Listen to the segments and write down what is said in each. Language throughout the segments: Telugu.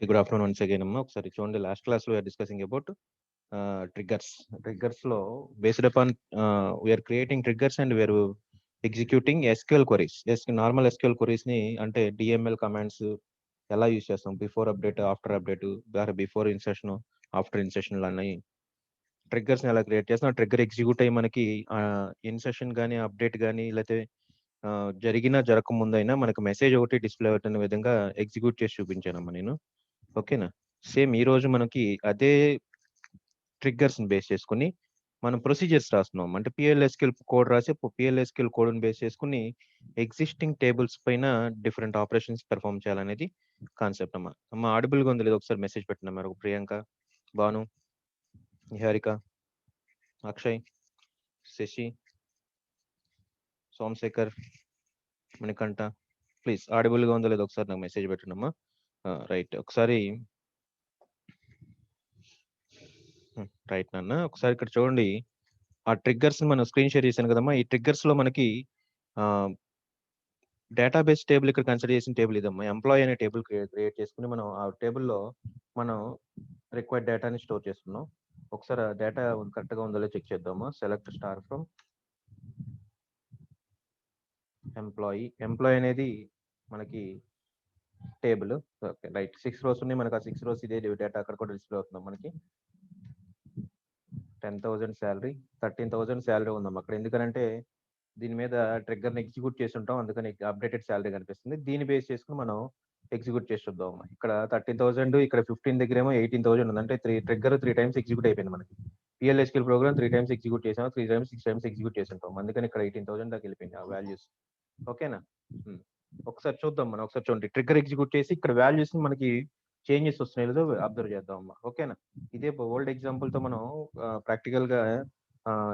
Good afternoon once again, Amma. ఒకసారి చూడండి, లాస్ట్ క్లాస్ లో డిస్కసింగ్ అబౌట్ ట్రిగ్గర్స్ లో based upon we are creating triggers and we are executing SQL queries. Normal SQL queries ని అంటే డిఎంఎల్ కమాండ్స్ ఎలా యూజ్ చేస్తాం, before update, after update, before insertion, after insertion అన్ని ట్రిగ్గర్స్ ని ఎలా క్రియేట్ చేస్తాం. ట్రిగ్గర్ ఎగ్జిక్యూట్ అయ్యి మనకి ఇన్సెషన్ కానీ అప్డేట్ కానీ లేకపోతే జరగకముందైనా మనకు మెసేజ్ ఒకటి డిస్ప్లే అవుతున్న విధంగా ఎగ్జిక్యూట్ చేసి చూపించానమ్మా నేను. ఓకేనా? సేమ్ ఈ రోజు మనకి అదే ట్రిగ్గర్స్ ని బేస్ చేసుకుని మనం ప్రొసీజర్స్ రాస్తున్నాం. అంటే పిఎల్ఎస్క్యూఎల్ కోడ్ రాసి పిఎల్ఎస్క్యూఎల్ కోడ్ బేస్ చేసుకుని ఎగ్జిస్టింగ్ టేబుల్స్ పైన డిఫరెంట్ ఆపరేషన్స్ పెర్ఫామ్ చేయాలనేది కాన్సెప్ట్ అమ్మా. ఆడిబుల్ గా ఉంది లేదు? ఒకసారి మెసేజ్ పెట్టిన మరి ప్రియాంక, భాను, నిహారిక, అక్షయ్, శశి, సోమశేఖర్, మణికంఠ, ప్లీజ్ ఆడిబుల్ గా ఉందో లేదో ఒకసారి నాకు మెసేజ్ పెట్టండమ్మా. రైట్, ఒకసారి రైట్ నాన్న. ఒకసారి ఇక్కడ చూడండి, ఆ ట్రిగ్గర్స్ మనం స్క్రీన్ షేర్ చేశాను కదమ్మా. ఈ ట్రిగ్గర్స్ లో మనకి డేటాబేస్ టేబుల్ ఇక్కడ కన్సిడర్ చేసిన టేబుల్ ఇదమ్మా. ఎంప్లాయీ అనే టేబుల్ క్రియేట్ చేసుకుని మనం ఆ టేబుల్లో మనం రిక్వైర్డ్ డేటాని స్టోర్ చేస్తున్నాం. ఒకసారి ఆ డేటా కరెక్ట్ గా ఉందో చెక్ చేద్దామా. Select star from employee. Employee అనేది మనకి టేబుల్. ఓకే రైట్, 6 rows ఉన్నాయి మనకి. ఆ 6 rows ఇదే డేటా అక్కడ కూడా డిస్ప్లే అవుతుంది మనకి. 10,000 శాలరీ, 13,000 శాలరీ ఉందమ్మా అక్కడ. ఎందుకంటే దీని మీద ట్రిగ్గర్ని ఎగ్జిక్యూట్ చేసి ఉంటాం, అందుకని అప్డేటెడ్ శాలరీ కనిపిస్తుంది. దీన్ని బేస్ చేసుకుని మనం ఎగ్జిక్యూట్ చేసి చూద్దాం. ఇక్కడ 13,000, ఇక్కడ 15 దగ్గర ఏమో 18,000 ఉంది. అంటే ట్రిగ్గర్ 3 times ఎగ్జిక్యూట్ అయిపోయింది మనకి. పిఎల్ఎస్క్యూఎల్ ప్రోగ్రామ్ 3 times ఎగ్జిక్యూట్ చేసాం, 3 times 6 times ఎగ్జిక్యూట్ చేసి ఉంటాం. అందుకని ఇక్కడ 18,000 దాకా వెళ్ళిపోయింది ఆ వాల్యూస్. ఓకేనా? ఒకసారి చూద్దాం మనం. ఒకసారి చూడండి, ట్రిగ్గర్ ఎగ్జిక్యూట్ చేసి ఇక్కడ వాల్యూస్ మనకి చేంజెస్ వస్తున్నాయి లేదో అబ్జర్వ్ చేద్దాం అమ్మా. ఓకేనా? ఇదే ఓల్డ్ ఎగ్జాంపుల్ తో మనం ప్రాక్టికల్ గా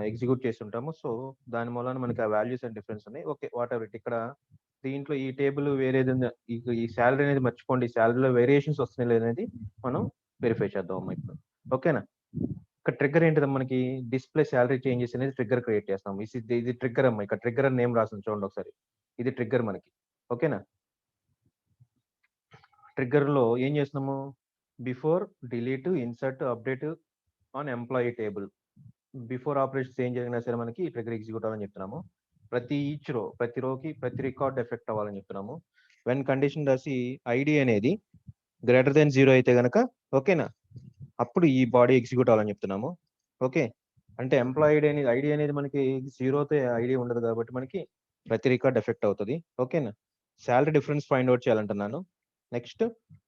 ఎగ్జిక్యూట్ చేసి ఉంటాము. సో దాని మూలన మనకి ఆ వాల్యూస్ అండ్ డిఫరెన్స్ ఉన్నాయి. Okay, what ever it. ఇక్కడ దీంట్లో ఈ టేబుల్ వేరేది ఈ శాలరీ అనేది మర్చిపోండి, శాలరీలో వేరియేషన్స్ వస్తున్నాయి లేదనేది మనం వెరిఫై చేద్దాం అమ్మా ఇప్పుడు. ఓకేనా? ఇక్కడ ట్రిగ్గర్ ఏంటిది మనకి? డిస్ప్లే శాలరీ చేంజెస్ అనేది ట్రిగ్గర్ క్రియేట్ చేస్తాం. ఇది ట్రిగ్గర్ అమ్మా. ఇక్కడ ట్రిగ్గర్ అని నేమ్ రాసింది చూడండి ఒకసారి. ఇది ట్రిగ్గర్ మనకి. ఓకేనా? ట్రిగ్గర్ లో ఏం చేస్తున్నాము? Before, delete, insert, update on employee table. Before operations ఏం జరిగినా సరే మనకి ట్రిగ్గర్ ఎగ్జిక్యూట్ అవ్వాలని చెప్తున్నాము. ప్రతి ఈచ్ రో, ప్రతి రోకి ప్రతి రికార్డ్ ఎఫెక్ట్ అవ్వాలని చెప్తున్నాము. వెన్ కండిషన్ రాసి ఐడి అనేది గ్రేటర్ దెన్ 0 అయితే గనక ఓకేనా, అప్పుడు ఈ బాడీ ఎగ్జిక్యూట్ అవ్వాలని చెప్తున్నాము. ఓకే, అంటే ఎంప్లాయీ ఐడి అనేది మనకి 0తో ఐడి ఉండదు కాబట్టి మనకి ప్రతి రికార్డ్ ఎఫెక్ట్ అవుతుంది. ఓకేనా? శాలరీ డిఫరెన్స్ ఫైండ్ అవుట్ చేయాలంటున్నాను. నెక్స్ట్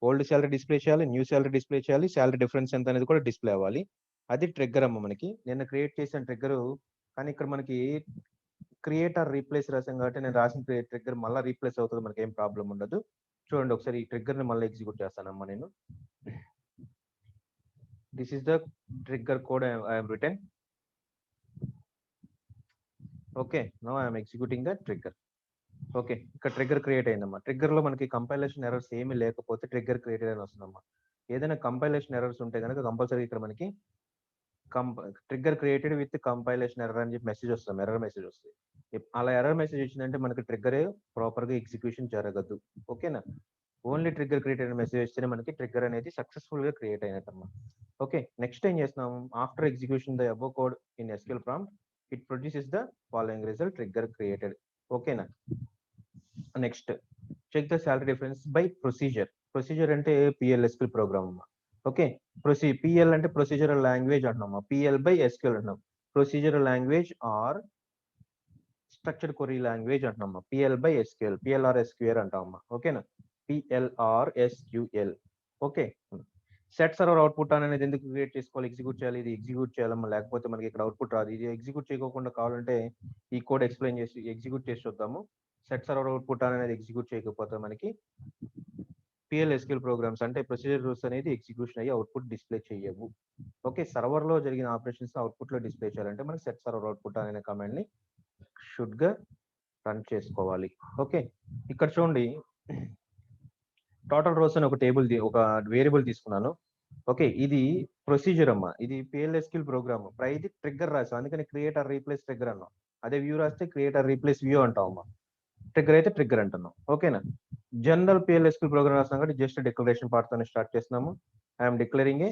ఓల్డ్ శాలరీ డిస్ప్లే చేయాలి, న్యూ శాలరీ డిస్ప్లే చేయాలి, శాలరీ డిఫరెన్స్ ఎంత అనేది కూడా డిస్ప్లే అవ్వాలి. అది ట్రిగ్గర్ అమ్మ మనకి. నేను క్రియేట్ చేసిన ట్రిగ్గర్, కానీ ఇక్కడ మనకి క్రియేట్ ఆర్ రీప్లేస్ రాసాం కాబట్టి నేను రాసిన ట్రిగ్గర్ మళ్ళీ రీప్లేస్ అవుతుంది, మనకి ఏం ప్రాబ్లం ఉండదు. చూడండి ఒకసారి, ఈ ట్రిగ్గర్ ని మళ్ళీ ఎగ్జిక్యూట్ చేస్తానమ్మా నేను. This is the trigger code I have written. Okay, now I'm executing the trigger. Okay, ఇక్కడ ట్రిగ్గర్ క్రియేట్ అయిందమ్మా. ట్రిగ్గర్ లో మనకి కంపైలేషన్ ఎర్రర్స్ ఏమీ లేకపోతే ట్రిగ్గర్ క్రియేటెడ్ అని వస్తుందమ్మా. ఏదైనా కంపైలేషన్ ఎర్రర్స్ ఉంటే కనుక కంపల్సరీ ఇక్కడ మనకి trigger created with compilation error అని చెప్పి మెసేజ్ వస్తుంది, ఎర్రర్ మెసేజ్ వస్తుంది. అలా ఎర్రర్ మెసేజ్ వచ్చిందంటే మనకి ట్రిగ్గర్ ప్రాపర్ గా ఎగ్జిక్యూషన్ జరగదు. ఓకేనా? ఓన్లీ ట్రిగ్గర్ క్రియేటెడ్ మెసేజ్ వస్తేనే మనకి ట్రిగ్గర్ అనేది సక్సెస్ఫుల్ గా క్రియేట్ అయినట్టమ్మా. ఓకే, నెక్స్ట్ ఏం చేస్తున్నాం? After execution the above code in SQL prompt it produces the following result, trigger created. ఓకేనా? Next check the salary difference by procedure. Procedure అంటే పిఎల్ఎస్క్యూఎల్ ప్రోగ్రామ్ అమ్మా. ఓకే, పిఎల్ అంటే ప్రొసీజరల్ లాంగ్వేజ్ అంటున్నామా. పిఎల్ బై ఎస్క్యూఎల్ అంటున్నాం. Procedural language or structured query language అంటున్నామా. PL by SQL, PL or SQL అంటామమ్మా. ఓకేనా? PL or SQL. Okay, set server output అనేది ఎందుకు క్రియేట్ చేసుకోవాలి, ఎగ్జిక్యూట్ చేయాలి? ఇది ఎగ్జిక్యూట్ చేయాలమ్మా, లేకపోతే మనకి ఇక్కడ అవుట్పుట్ రాదు. ఇది ఎగ్జిక్యూట్ చేయకుండా కావాలంటే ఈ కోడ్ ఎక్స్ప్లెయిన్ చేసి ఎగ్జిక్యూట్ చేసి చూద్దాము. సెట్ సర్వర్ అవుట్పుట్ అనేది ఎగ్జిక్యూట్ చేయకపోతే మనకి పిఎల్ఎస్క్యూఎల్ ప్రోగ్రామ్స్ అంటే ప్రొసీజర్ రూల్స్ అనేది ఎగ్జిక్యూషన్ అయ్యి అవుట్పుట్ డిస్ప్లే చేయవు. ఓకే, సర్వర్ లో జరిగిన ఆపరేషన్స్ అవుట్పుట్ లో డిస్ప్లే చేయాలంటే మనకి సెట్ సర్వర్ అవుట్పుట్ అనే కమాండ్ ని షుడ్ గా రన్ చేసుకోవాలి. ఓకే, ఇక్కడ చూడండి, టోటల్ రోస్ అని ఒక టేబుల్ ఒక వేరియబుల్ తీసుకున్నాను. ఓకే, ఇది ప్రొసీజర్ అమ్మా. ఇది పిఎల్ఎస్క్యూఎల్ ప్రోగ్రామ్. ఇది ట్రిగ్గర్ రాసాం, అందుకని క్రియేట్ ఆర్ రీప్లేస్ ట్రిగ్గర్ అన్నాం. అదే వ్యూ రాస్తే క్రియేట్ ఆర్ రీప్లేస్ వ్యూ అంటాం అమ్మా. ట్రిగ్గర్ అయితే ట్రిగ్గర్ అంటున్నాం. ఓకేనా? జనరల్ PLSQL ప్రోగ్రామ్ రాస్తాం కాబట్టి జస్ట్ డిక్లరేషన్ పార్ట్ తోనే స్టార్ట్ చేస్తున్నాము. I'm declaring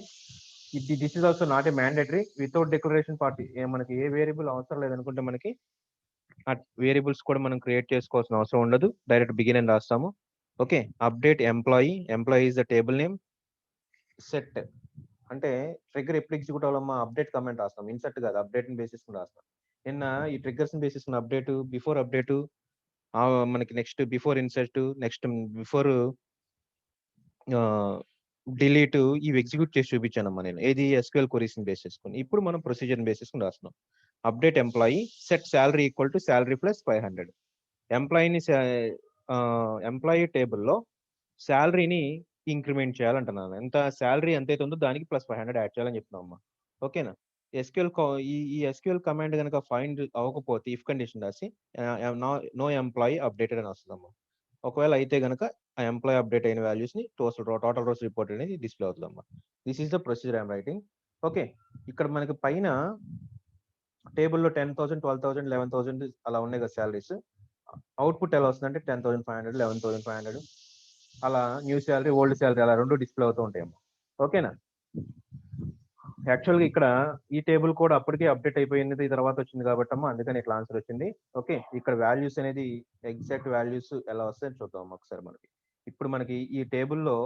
this is also not a mandatory. Without declaration part మనకి ఏ వేరియబుల్ అవసరం లేదనుకుంటే మనకి ఆ వేరియబుల్స్ కూడా మనం క్రియేట్ చేసుకోవాల్సిన అవసరం ఉండదు. డైరెక్ట్ బిగిన్ అని రాస్తాము. Okay, update employee is the table name. Set అంటే ట్రిగ్గర్ ఎప్పుడు ఎగ్జిక్యూట్ అవ్వాలమ్మా, అప్డేట్ కమెంట్ రాస్తాం, ఇన్సర్ట్ కాదు, అప్డేట్ ని బేసిస్ రాస్తాం. నిన్న ఈ ట్రిగ్గర్స్ ని బేసిస్ అప్డేట్, బిఫోర్ అప్డేట్, మనకి next before insert, next before delete, ఇవి ఎగ్జిక్యూట్ చేసి చూపించానమ్మా నేను. ఏది SQL క్వరీస్ ని బేస్ చేసుకుని. ఇప్పుడు మనం ప్రొసీజర్ బేసిస్ రాస్తున్నాం. Update employee, set salary equal to salary plus 500. Employee టేబుల్లో శాలరీని ఇంక్రిమెంట్ చేయాలంటున్నాను. ఎంత శాలరీ ఎంతైతే ఉందో దానికి ప్లస్ 500 యాడ్ చేయాలని చెప్తున్నాం అమ్మా. ఓకేనా? ఈ SQL కమాండ్ కనుక ఫైండ్ అవ్వకపోతే ఇఫ్ కండిషన్ రాసి నో ఎంప్లాయీ అప్డేటెడ్ అని వస్తుందమ్మా. ఒకవేళ అయితే కనుక ఆ ఎంప్లాయీ అప్డేట్ అయిన వాల్యూస్ ని టోటల్ రోస్ రిపోర్ట్ అనేది డిస్ప్లే అవుతుందమ్మా. This is the procedure I'm writing. Okay, ఇక్కడ మనకి పైన టేబుల్లో 10,000, 12,000, 11,000 అలా ఉన్నాయి కదా శాలరీస్. అవుట్పుట్ ఎలా వస్తుందంటే 10,500, 11,500 అలా న్యూ శాలరీ, ఓల్డ్ శాలరీ అలా రెండు డిస్ప్లే అవుతూ ఉంటాయమ్మా. ఓకేనా? యాక్చువల్గా ఇక్కడ ఈ టేబుల్ కూడా అప్పటికే అప్డేట్ అయిపోయింది, తర్వాత వచ్చింది కాబట్టి అమ్మా, అందుకని ఇట్లా ఆన్సర్ వచ్చింది. ఓకే, ఇక్కడ వాల్యూస్ అనేది ఎగ్జాక్ట్ వాల్యూస్ ఎలా వస్తాయని చూద్దాం ఒకసారి. మనకి ఇప్పుడు మనకి ఈ టేబుల్లో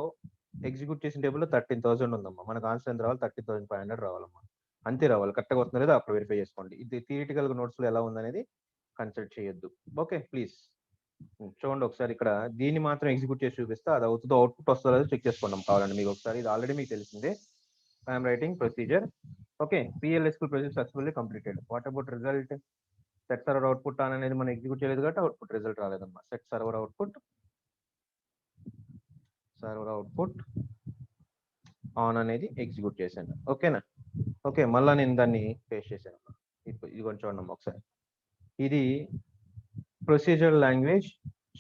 ఎగ్జిక్యూట్ చేసిన టేబుల్లో 13,000 ఉందమ్మా. మనకు ఆన్సర్ ఎంత రావాలి? 13,500 రావాలమ్మా. అంతే రావాలి. కరెక్ట్గా వస్తుందో లేదో అప్పుడు వెరిఫై చేసుకోండి. ఇది థియరిటికల్ నోట్స్ లో ఎలా ఉందనేది కన్సిడర్ చేయొద్దు. ఓకే ప్లీజ్ చూడండి ఒకసారి. ఇక్కడ దీన్ని మాత్రం ఎగ్జిక్యూట్ చేసి చూపిస్తా, అది అవుతుందో అవుట్పుట్ వస్తుందో లేదో చెక్ చేసుకోండి కావాలండి మీకు ఒకసారి. ఇది ఆల్రెడీ మీకు తెలిసిందే. I'm writing procedure. Okay, PLSQL procedure successfully completed. What about result? Set server output on అనేది మనం ఎగ్జిక్యూట్ చేయలేదు కాబట్టి అవుట్పుట్ రిజల్ట్ రాలేదమ్మా. సెట్ సర్వర్ అవుట్పుట్ ఆన్ అనేది ఎగ్జిక్యూట్ చేశాను. ఓకేనా? ఓకే, మళ్ళా నేను దాన్ని పేస్ట్ చేశాను. ఇప్పుడు ఇది కొంచెం చూడండి ఒకసారి. ఇది procedure language,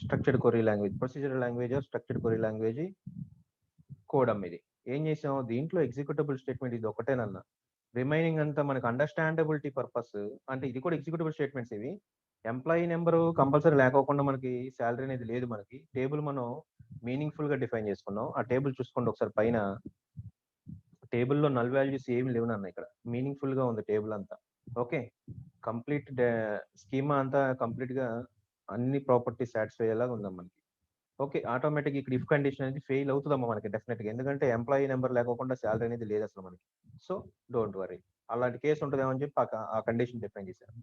structured query language. Procedure language, structured query language code అమ్మ. ఇది ఏం చేసాం, దీంట్లో ఎగ్జిక్యూటబుల్ స్టేట్మెంట్ ఇది ఒకటేనన్నా. రిమైనింగ్ అంతా మనకు అండర్స్టాండబిలిటీ పర్పస్ అంటే ఇది కూడా ఎగ్జిక్యూటబుల్ స్టేట్మెంట్స్ ఇవి. ఎంప్లాయీ నెంబరు కంపల్సరీ లేకోకుండా మనకి శాలరీ అనేది లేదు. మనకి టేబుల్ మనం మీనింగ్ఫుల్ గా డిఫైన్ చేసుకున్నాం. ఆ టేబుల్ చూసుకోండి ఒకసారి. పైన టేబుల్లో నల్ వాల్యూస్ ఏమి లేవు నాన్న. ఇక్కడ మీనింగ్ఫుల్ గా ఉంది టేబుల్ అంతా. ఓకే, కంప్లీట్ స్కీమా అంతా కంప్లీట్ గా అన్ని ప్రాపర్టీస్ సాటిస్ఫై అయ్యేలాగా ఉందమ్మా మనకి. ఓకే, ఆటోమేటిక్ ఇక్కడ ఇఫ్ కండిషన్ అనేది ఫెయిల్ అవుతుందమ్మా మనకి డెఫినెట్ గా. ఎందుకంటే ఎంప్లాయీ నెంబర్ లేకుండా శాలరీ అనేది లేదు అసలు మనకి. సో డోంట్ వరీ, అలాంటి కేసు ఉంటుందేమో అని చెప్పి ఆ కండిషన్ డిఫైన్ చేశారు.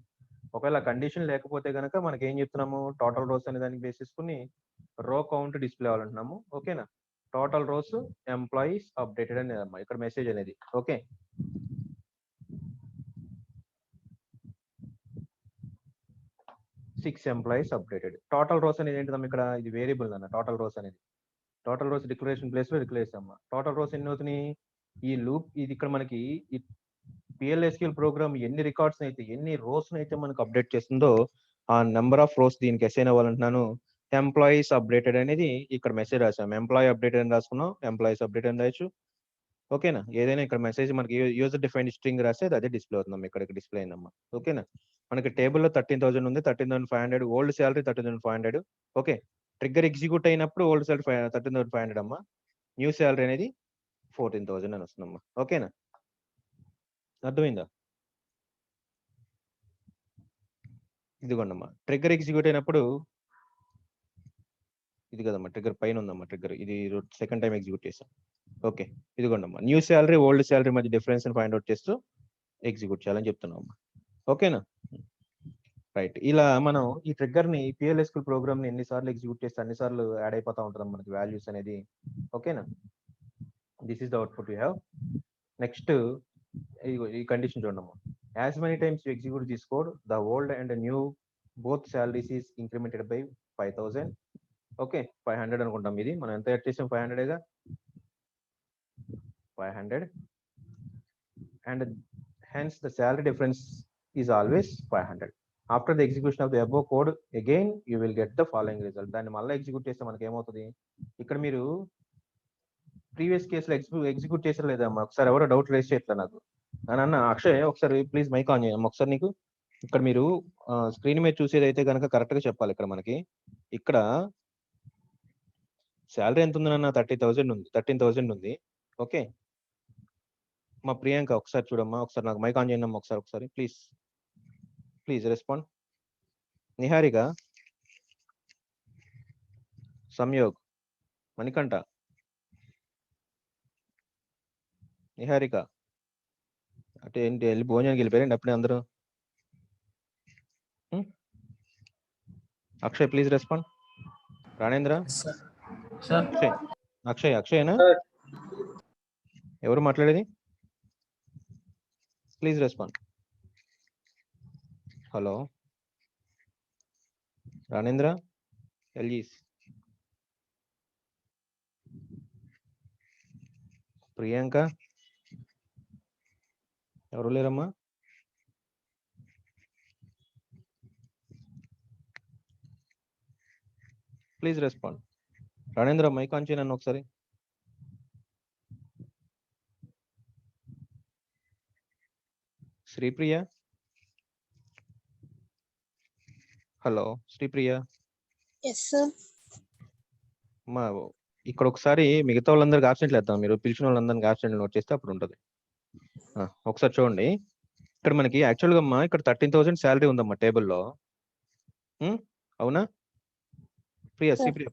ఒకవేళ కండిషన్ లేకపోతే కనుక మనకి ఏం చెప్తున్నాము, టోటల్ రోస్ అనే దానికి బేసిస్కుని రో కౌంట్ డిస్ప్లే అవ్వాలంటున్నాము. ఓకేనా? టోటల్ రోస్ ఎంప్లాయీస్ అప్డేటెడ్ అనేది అమ్మా ఇక్కడ మెసేజ్ అనేది. Okay, 6 employees updated. Total rows అనేది ఏంటిదమ్మా ఇక్కడ? ఇది వేరియబుల్ అన్న. టోటల్ రోస్ అనేది టోటల్ రోస్ డిక్లరేషన్ ప్లేస్ లో డిక్లేర్ చేసాం. టోటల్ రోస్ ఎన్ని అవుతున్నాయి? ఈ లూప్ ఇది ఇక్కడ మనకి ఈ PLSQL ప్రోగ్రామ్ ఎన్ని రికార్డ్స్ అయితే, ఎన్ని రోస్ అయితే మనకు అప్డేట్ చేస్తుందో ఆ నెంబర్ ఆఫ్ రోస్ దీనికి అసైన్ అవ్వాలంటున్నాను. ఎంప్లాయీస్ అప్డేటెడ్ అనేది ఇక్కడ మెసేజ్ రాసాం. ఎంప్లాయీ అప్డేటెడ్ అని రాసుకున్నాం, ఎంప్లాయీస్ అప్డేటెడ్ అని రాయొచ్చు. ఓకేనా? ఏదైనా ఇక్కడ మెసేజ్ మనకి యూజర్ డిఫైన్డ్ స్ట్రింగ్ రాస్తే అదే డిస్ప్లే అవుతుందమ్మా. ఇక్కడ డిస్ప్లే అయిందమ్మా. ఓకేనా? మనకి టేబుల్లో 13,000 ఉంది, 13,500. Old salary 13,500. Okay, trigger execute అయినప్పుడు ఓల్డ్ శాలరీ 13,500 అమ్మా. న్యూ శాలరీ అనేది 14,000 అని వస్తుందమ్మా. ఓకేనా? అర్థమైందా? ఇదిగోండమ్మా, ట్రిగ్గర్ ఎగ్జిక్యూట్ అయినప్పుడు ఇది కదమ్మా ట్రిగ్గర్ పైన ఉందమ్మా. ట్రిగ్గర్ ఇది సెకండ్ టైం ఎగ్జిక్యూట్ చేసాం. ఓకే, ఇదిగోండమ్మా, న్యూ శాలరీ ఓల్డ్ శాలరీ మధ్య డిఫరెన్స్ ఫైండ్ అవుట్ చేస్తూ ఎగ్జిక్యూట్ చేయాలని చెప్తున్నాం అమ్మా. ఓకేనా? రైట్, ఇలా మనం ఈ ట్రిగ్గర్ ని PLSQL ప్రోగ్రామ్ ని ఎన్నిసార్లు ఎగ్జిక్యూట్ చేస్తే అన్నిసార్లు యాడ్ అయిపోతా ఉంటుంది మనకి వాల్యూస్ అనేది. ఓకేనా? This is the output you have. Next ఈ కండిషన్ చూడమ్మా. As many times you execute this code the old and new both salaries is incremented by 5,000. Okay, 500 అనుకుంటాం. ఇది మనం ఎంత యాడ్ చేసాం? 500గా 500 and hence the salary difference is always 500. After the execution of the above code again you will get the following result. దాన్ని మళ్ళీ ఎగ్జిక్యూట్ చేస్తే మనకి ఏమవుతుంది? ఇక్కడ మీరు ప్రీవియస్ కేసులో ఎగ్జిక్యూట్ చేసారు లేదమ్మా? ఒకసారి ఎవరో డౌట్ రేస్ చేయట్లేదు నాకు. అన్న అక్షయ్ ఒకసారి ప్లీజ్ మైక్ ఆన్ చేయమ్మా ఒకసారి. నీకు ఇక్కడ మీరు స్క్రీన్ మీద చూసేది అయితే కనుక కరెక్ట్ గా చెప్పాలి. ఇక్కడ మనకి ఇక్కడ శాలరీ ఎంత ఉంది నాన్న? 30,000 ఉంది, 13,000 ఉంది. ఓకే, మా ప్రియాంక ఒకసారి చూడమ్మా, ఒకసారి నాకు మైక్ ఆన్ చేయండి అమ్మా, ఒకసారి ప్లీజ్ రెస్పాండ్. నిహారిక, సంయోగ్, మణికంఠ, నిహారిక అంటే ఏంటి, వెళ్ళి భోజనానికి వెళ్ళిపోయారండి అప్పుడే అందరూ? Akshay please respond. రాణేంద్ర, అక్షయ్నా? ఎవరు మాట్లాడేది? Please respond. హలో రాణేంద్ర, ఎల్జీస్, ప్రియాంక, ఎవరు లేరమ్మా? Please respond. Ranendra mike on చేయను ఒకసారి. శ్రీప్రియ, హలో శ్రీప్రియ. మా ఇక్కడ ఒకసారి మిగతా వాళ్ళందరికి ఆబ్సెంట్లు వేద్దాం, మీరు పిలిచిన వాళ్ళందరికి ఆబ్సెంట్లు నోట్ చేస్తే అప్పుడు ఉంటుంది. ఒకసారి చూడండి, ఇక్కడ మనకి యాక్చువల్గా అమ్మా ఇక్కడ 13,000 శాలరీ ఉందమ్మా టేబుల్లో. అవునా శ్రీప్రియ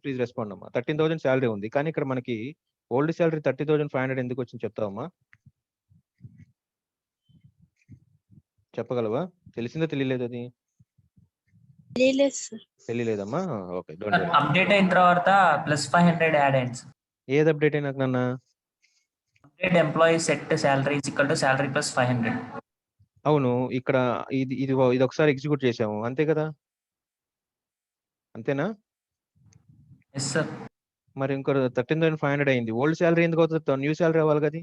ప్లీజ్ రెస్పాండ్ అమ్మా. 13,000 శాలరీ ఉంది, కానీ ఇక్కడ మనకి ఓల్డ్ శాలరీ 30,500 ఎందుకు వచ్చింది చెప్తావమ్మా? చెప్పగలవా? తెలిసిందో తెలియలేదు? అది తెలియలేదమ్మా. Okay, don't worry. అప్డేట్ అయిన తర్వాత +500 యాడ్ అయింది. ఏది అప్డేట్ అయినాక నాన్న? Update employee set salary salary +500. అవును, ఇక్కడ ఇది ఒకసారి ఎగ్జిక్యూట్ చేసాము అంతే కదా, అంతేనా? Yes sir. మరి ఇంకో 13,500 అయింది. ఓల్డ్ శాలరీ ఎందుకు అవుతుంది? న్యూ శాలరీ అవ్వాలి కదా.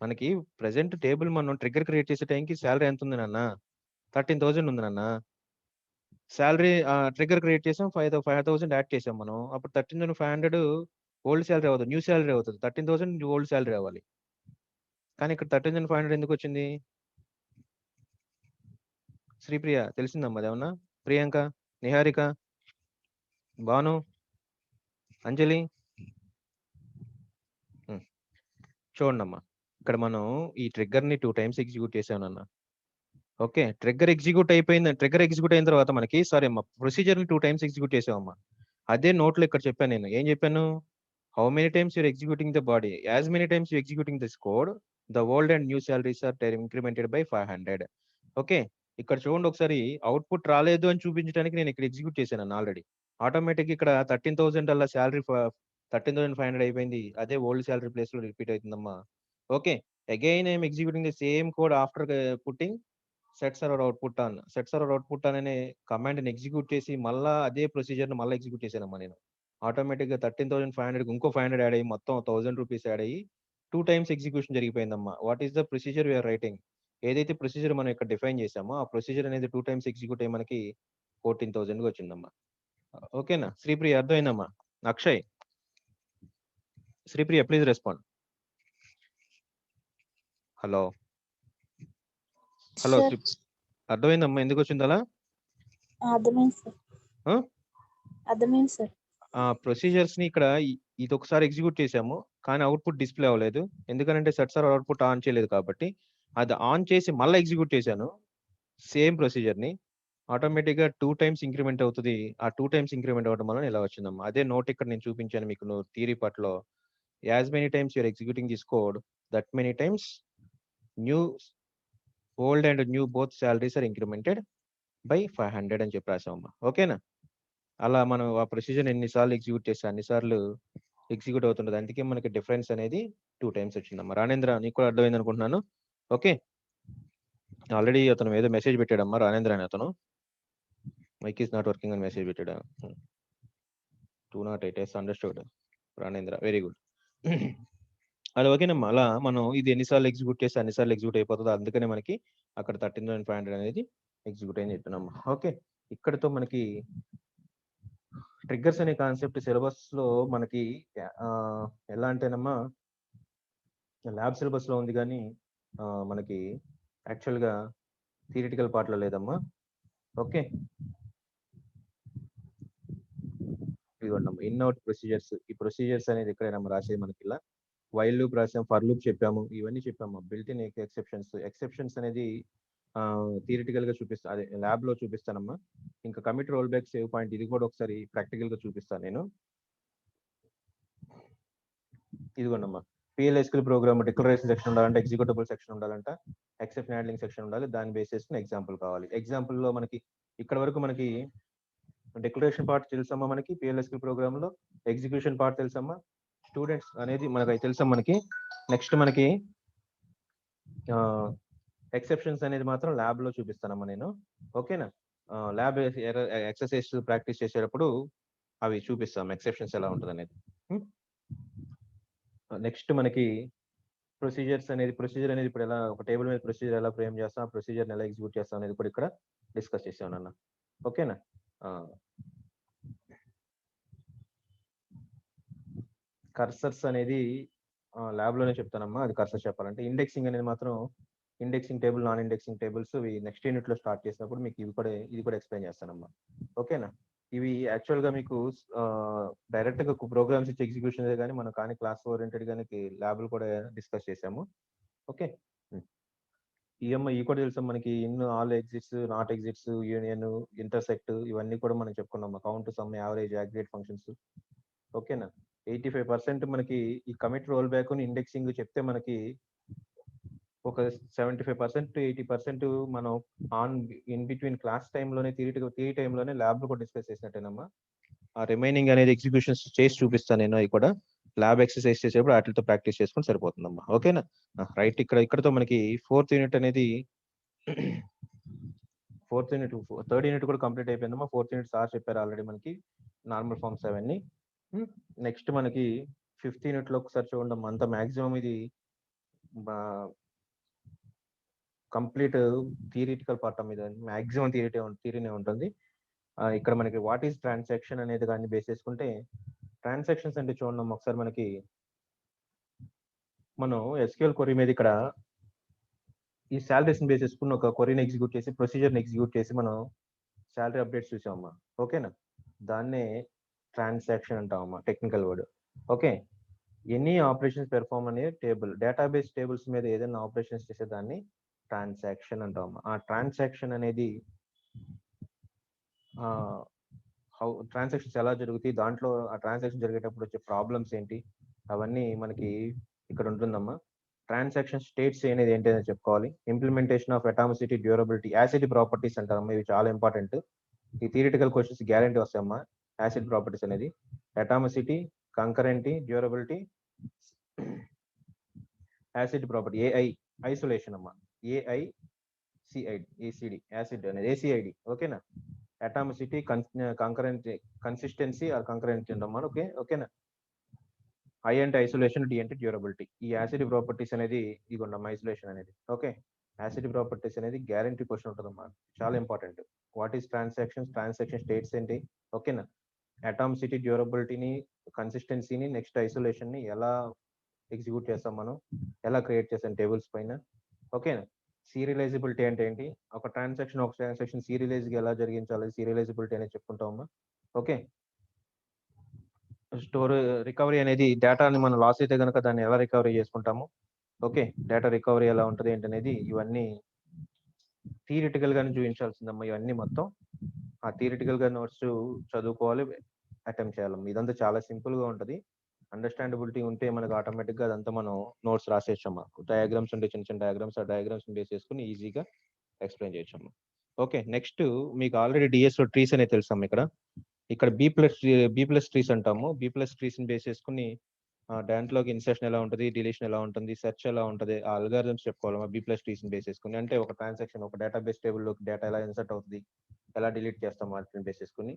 మనకి ప్రెసెంట్ టేబుల్ మనం ట్రిగ్గర్ క్రియేట్ చేసే టైంకి శాలరీ ఎంత ఉంది నాన్న? 13,000 ఉంది నాన్న. శాలరీ ట్రిగ్గర్ క్రియేట్ చేసాం, 5,000 యాడ్ చేసాం మనం. అప్పుడు 13,500 ఓల్డ్ శాలరీ అవుతుంది, న్యూ శాలరీ అవుతుంది. 13,000 ఓల్డ్ శాలరీ అవ్వాలి, కానీ ఇక్కడ 13,500 ఎందుకు వచ్చింది? శ్రీప్రియ తెలిసిందమ్మా అదేమన్నా? ప్రియాంక, నిహారిక, భాను, అంజలి, చూడండి అమ్మా, ఇక్కడ మనం ఈ ట్రిగ్గర్ ని 2 times ఎగ్జిక్యూట్ చేసామన్నా. ఓకే, ట్రిగ్గర్ ఎగ్జిక్యూట్ అయిన తర్వాత మనకి సారీ అమ్మా, ప్రొసీజర్ ని 2 times ఎగ్జిక్యూట్ చేసామమ్మా. అదే నోట్లో ఇక్కడ చెప్పాను నేను. ఏం చెప్పాను? How many times you're executing the body, as many times you executing this code, the old and new salaries are incremented by 500. Okay, ఇక్కడ చూడండి ఒకసారి, అవుట్పుట్ రాలేదు అని చూపించడానికి నేను ఇక్కడ ఎగ్జిక్యూట్ చేశాను ఆల్రెడీ. ఆటోమేటిక్ ఇక్కడ 13,000 అలా శాలరీ 13,500 అయిపోయింది. అదే ఓల్డ్ శాలరీ ప్లేస్ లో రిపీట్ అవుతుందమ్మా. Okay, again I'm executing the same code after putting set server output అనే కమాండ్ ని ఎగ్జిక్యూట్ చేసి మళ్ళా అదే ప్రొసీజర్ ని మళ్ళీ ఎగ్జిక్యూట్ చేశానమ్మా నేను. ఆటోమేటిక్ గా 13,500 ఇంకో 500 యాడ్ అయ్యి మొత్తం 1,000 రూపీస్ యాడ్ అయ్యి 2 times ఎగ్జిక్యూషన్ జరిగిపోయిందమ్మా. What is the procedure we're writing? ఏదైతే ప్రొసీజర్ మనం ఇక్కడ డిఫైన్ చేసామో ఆ ప్రొసీజర్ అనేది 2 times ఎగ్జిక్యూట్ అయ్యి మనకి 14,000 గా వచ్చిందమ్మా. ఓకేనా శ్రీప్రియ, అర్థమైందమ్మా? Akshay, Sripriya please respond. Hello అర్థమైందమ్మా ఎందుకు వచ్చింది అలా? అర్థమైంది సార్. ఆ ప్రొసీజర్స్ ని ఇక్కడ ఇది ఒకసారి ఎగ్జిక్యూట్ చేసాము, కానీ అవుట్పుట్ డిస్ప్లే అవ్వలేదు. ఎందుకంటే సెట్ సర్వర్ అవుట్పుట్ ఆన్ చేయలేదు కాబట్టి. అది ఆన్ చేసి మళ్ళీ ఎగ్జిక్యూట్ చేశాను సేమ్ ప్రొసీజర్ ని. ఆటోమేటిక్ గా 2 times ఇంక్రిమెంట్ అవుతుంది. ఆ 2 times ఇంక్రిమెంట్ అవ్వడం వల్ల ఇలా వచ్చిందమ్మా. అదే నోట్ ఇక్కడ నేను చూపించాను మీకు థియరీ పార్ట్ లో. As many times you're executing this code, that many times new old and new both salaries are incremented by 500 అని చెప్పి రాసామమ్మా. ఓకేనా? అలా మనం ఆ ప్రొసీజర్ ఎన్నిసార్లు ఎగ్జిక్యూట్ చేస్తే అన్నిసార్లు ఎగ్జిక్యూట్ అవుతుంటది. అందుకే మనకి డిఫరెన్స్ అనేది 2 times వచ్చిందమ్మా. రాణేంద్ర నీకు కూడా అర్థమైంది అనుకుంటున్నాను. ఓకే, ఆల్రెడీ అతను ఏదో మెసేజ్ పెట్టాడమ్మా రాణేంద్ర అని. అతను మైక్ ఈస్ నాట్ వర్కింగ్ అని మెసేజ్ పెట్టాడు. 208 అండర్స్టూడ్ రాణేంద్ర, వెరీ గుడ్. అది ఓకేనమ్మా. అలా మనం ఇది ఎన్నిసార్లు ఎగ్జిక్యూట్ చేస్తే అన్నిసార్లు ఎగ్జిక్యూట్ అయిపోతుంది. అందుకనే మనకి అక్కడ 13,500 అనేది ఎగ్జిక్యూట్ అయింది చెప్తున్నామ్మా. ఓకే, ఇక్కడతో మనకి ట్రిగ్గర్స్ అనే కాన్సెప్ట్ సిలబస్ లో మనకి ఎలా అంటేనమ్మా ల్యాబ్ సిలబస్ లో ఉంది, కానీ మనకి యాక్చువల్ గా థియరిటికల్ పార్ట్ లో లేదమ్మా. ఓకే, ఇదిగోండి ఇన్ అవుట్ ప్రొసీజర్స్. ఈ ప్రొసీజర్స్ అనేది ఎక్కడైనా రాసేది మనకి ఇలా వైల్ లూప్ రాసాం, ఫర్ లూప్ చెప్పాము, ఇవన్నీ చెప్పాము. బిల్ట్ ఇన్ ఎక్సెప్షన్స్ అనేది థియరిటికల్ గా చూపిస్తా, అదే ల్యాబ్ లో చూపిస్తానమ్మా. ఇంకా commit roll back save point ఇది కూడా ఒకసారి ప్రాక్టికల్ గా చూపిస్తాను నేను. ఇదిగోండమ్మా PLSQL ప్రోగ్రామ్ డిక్లరేషన్ సెక్షన్ ఉండాలంటే, ఎగ్జిక్యూటబుల్ సెక్షన్ ఉండాలంట, ఎక్సెప్షన్ హ్యాండ్లింగ్ సెక్షన్ ఉండాలి. దాన్ని బేస్ చేసుకుని ఎగ్జాంపుల్ కావాలి. ఎగ్జాంపుల్ లో మనకి ఇక్కడ వరకు మనకి డిక్లరేషన్ పార్ట్ తెలుసమ్మా మనకి PLSQL ప్రోగ్రామ్ లో, ఎగ్జిక్యూషన్ పార్ట్ తెలుసమ్మా, స్టూడెంట్స్ అనేది మనకి తెలుసా మనకి. నెక్స్ట్ మనకి ఎక్సెప్షన్స్ అనేది మాత్రం ల్యాబ్ లో చూపిస్తానమ్మా నేను. ఓకేనా, ల్యాబ్ ఎక్సర్సైజ్ ప్రాక్టీస్ చేసేటప్పుడు అవి చూపిస్తాం ఎక్సెప్షన్స్ ఎలా ఉంటుంది అనేది. నెక్స్ట్ మనకి ప్రొసీజర్ అనేది ఇప్పుడు ఎలా ఒక టేబుల్ మీద ప్రొసీజర్ ఎలా ఫ్రేమ్ చేస్తాం, ఆ ప్రొసీజర్ ఎలా ఎగ్జిక్యూట్ చేస్తాం అనేది కూడా ఇక్కడ డిస్కస్ చేసాను అన్న. ఓకేనా, కర్సర్స్ అనేది ల్యాబ్ లోనే చెప్తానమ్మా. అది కర్సర్ చెప్పాలంటే ఇండెక్సింగ్ అనేది మాత్రం indexing table, non indexing tables ఇవి నెక్స్ట్ యూనిట్ లో స్టార్ట్ చేసినప్పుడు మీకు ఇది కూడా ఎక్స్ప్లెయిన్ చేస్తానమ్మా. ఓకేనా, ఇవి యాక్చువల్ గా మీకు డైరెక్ట్ గా ప్రోగ్రామ్స్ ఇచ్చి ఎగ్జిక్యూషన్ కానీ మనం కానీ క్లాస్ ఓరియంటెడ్ గానీ ల్యాబ్లు కూడా డిస్కస్ చేసాము. ఓకే, ఈ కూడా తెలుసా మనకి in, all exits, not exits, union, intersect ఇవన్నీ కూడా మనం చెప్పుకున్నాము. Count, some, average, aggregate functions. ఓకేనా, 85% మనకి ఈ కమిట్ రోల్ బ్యాక్ ఇండెక్సింగ్ చెప్తే మనకి ఒక 75% to 80% మనం ఆన్ ఇన్ బిట్వీన్ క్లాస్ టైంలోనే థియరీ టైంలోనే ల్యాబ్ లో కూడా డిస్కస్ చేసినట్టేనమ్మా. ఆ రిమైనింగ్ అనేది ఎగ్జిక్యూషన్స్ చేసి చూపిస్తాను నేను. అవి కూడా ల్యాబ్ ఎక్సర్సైజ్ చేసేప్పుడు వాటితో ప్రాక్టీస్ చేసుకుని సరిపోతుందమ్మా. ఓకేనా, రైట్. ఇక్కడతో మనకి ఫోర్త్ యూనిట్ అనేది థర్డ్ యూనిట్ కూడా కంప్లీట్ అయిపోయిందమ్మా. ఫోర్త్ యూనిట్ సార్ చెప్పారు ఆల్రెడీ మనకి నార్మల్ ఫార్మ్స్ అవన్నీ. నెక్స్ట్ మనకి ఫిఫ్త్ యూనిట్ లో ఒకసారి చూడండి, అంత మాక్సిమం ఇది కంప్లీట్ థియరిటికల్ పార్ట్ మీద మాక్సిమం థియరీనే ఉంటుంది. ఇక్కడ మనకి వాట్ ఈస్ ట్రాన్సాక్షన్ అనేది దాన్ని బేస్ చేసుకుంటే, ట్రాన్సాక్షన్స్ అంటే చూడండి ఒకసారి మనకి మనం SQL క్వరీ మీద ఇక్కడ ఈ శాలరీస్ బేస్ చేసుకుని ఒక క్వరీని ఎగ్జిక్యూట్ చేసి ప్రొసీజర్ని ఎగ్జిక్యూట్ చేసి మనం శాలరీ అప్డేట్స్ చూసామమ్మా. ఓకేనా, దాన్నే ట్రాన్సాక్షన్ అంటామమ్మా, technical word. Okay, any operations perform అనే టేబుల్, డేటాబేస్ టేబుల్స్ మీద ఏదైనా ఆపరేషన్స్ చేసే దాన్ని ట్రాన్సాక్షన్ అంటామమ్మా. ఆ ట్రాన్సాక్షన్ అనేది ట్రాన్సాక్షన్స్ ఎలా జరుగుతాయి, దాంట్లో ఆ ట్రాన్సాక్షన్ జరిగేటప్పుడు వచ్చే ప్రాబ్లమ్స్ ఏంటి, అవన్నీ మనకి ఇక్కడ ఉంటుందమ్మా. ట్రాన్సాక్షన్ స్టేట్స్ అనేది ఏంటి అని చెప్పుకోవాలి. Implementation of atomicity, durability, acid properties అంటారమ్మా. ఇవి చాలా ఇంపార్టెంట్. ఈ థియరిటికల్ క్వశ్చన్స్ గ్యారంటీ వస్తాయమ్మా. యాసిడ్ ప్రాపర్టీస్ అనేది atomicity, concurrency, durability, acid property, AI isolation అమ్మా, ACID యాసిడ్ అనేది ACID. ఓకేనా, atomicity, concurrent, consistency or concurrent అంటామా. ఓకేనా, I అంటే ఐసోలేషన్, D అంటే డ్యూరబిలిటీ. ఈ యాసిడ్ ప్రాపర్టీస్ అనేది ఇదిగోండమ్మా ఐసోలేషన్ అనేది. ఓకే, యాసిడ్ ప్రాపర్టీస్ అనేది గ్యారంటీ క్వశ్చన్ ఉంటుందమ్మా, చాలా important. What is transaction states ఏంటి, ఓకేనా, అటామిసిటీ, డ్యూరబిలిటీని, కన్సిస్టెన్సీని, నెక్స్ట్ ఐసోలేషన్ ని ఎలా ఎగ్జిక్యూట్ చేస్తాం మనం, ఎలా క్రియేట్ చేస్తాం టేబుల్స్ పైన. ఓకేనా, సీరియలైజబిలిటీ అంటే ఏంటి, ఒక ట్రాన్సాక్షన్ సీరియలైజ్ గా ఎలా జరిగించాలి, సీరియలైజబిలిటీ అనేది చెప్పుకుంటామమ్మా. ఓకే, రికవరీ అనేది డేటాని మనం లాస్ అయితే కనుక దాన్ని ఎలా రికవరీ చేసుకుంటాము. ఓకే, డేటా రికవరీ ఎలా ఉంటుంది ఏంటనేది ఇవన్నీ థియరిటికల్ గానే చూపించాల్సిందమ్మా. ఇవన్నీ మొత్తం ఆ థియరిటికల్ గా నోట్స్ చదువుకోవాలి, అటెంప్ట్ చేయాలమ్మా. ఇదంతా చాలా సింపుల్ గా ఉంటుంది. అండర్స్టాండబిలిటీ ఉంటే మనకు ఆటోమేటిక్ గా అదంతా మనం నోట్స్ రాసేయచ్చమ్మా. డయాగ్రామ్స్ ఉంటే చిన్న చిన్న డయాగ్రామ్స్, ఆ డయాగ్రామ్స్ బేస్ చేసుకుని ఈజీగా ఎక్స్ప్లెయిన్ చేయొచ్చమ్మా. ఓకే, నెక్స్ట్ మీకు ఆల్రెడీ DS లో ట్రీస్ అనేది తెలుసమ్మా. ఇక్కడ బి ప్లస్ ట్రీస్ అంటాము. బి ప్లస్ ట్రీస్ ని బేస్ చేసుకుని దాంట్లోకి ఇన్సర్షన్ ఎలా ఉంటుంది, డిలీషన్ ఎలా ఉంటుంది, సెర్చ్ ఎలా ఉంటుంది, ఆ అల్గారిథమ్స్ చెప్పుకోవాలి బి ప్లస్ ట్రీస్ ని బేస్ చేసుకుని. అంటే ఒక ట్రాన్సాక్షన్ ఒక డేటాబేస్ టేబుల్లోకి డేటా ఎలా ఇన్సర్ట్ అవుతుంది, ఎలా డిలీట్ చేస్తాం వాటిని బేస్ చేసుకుని.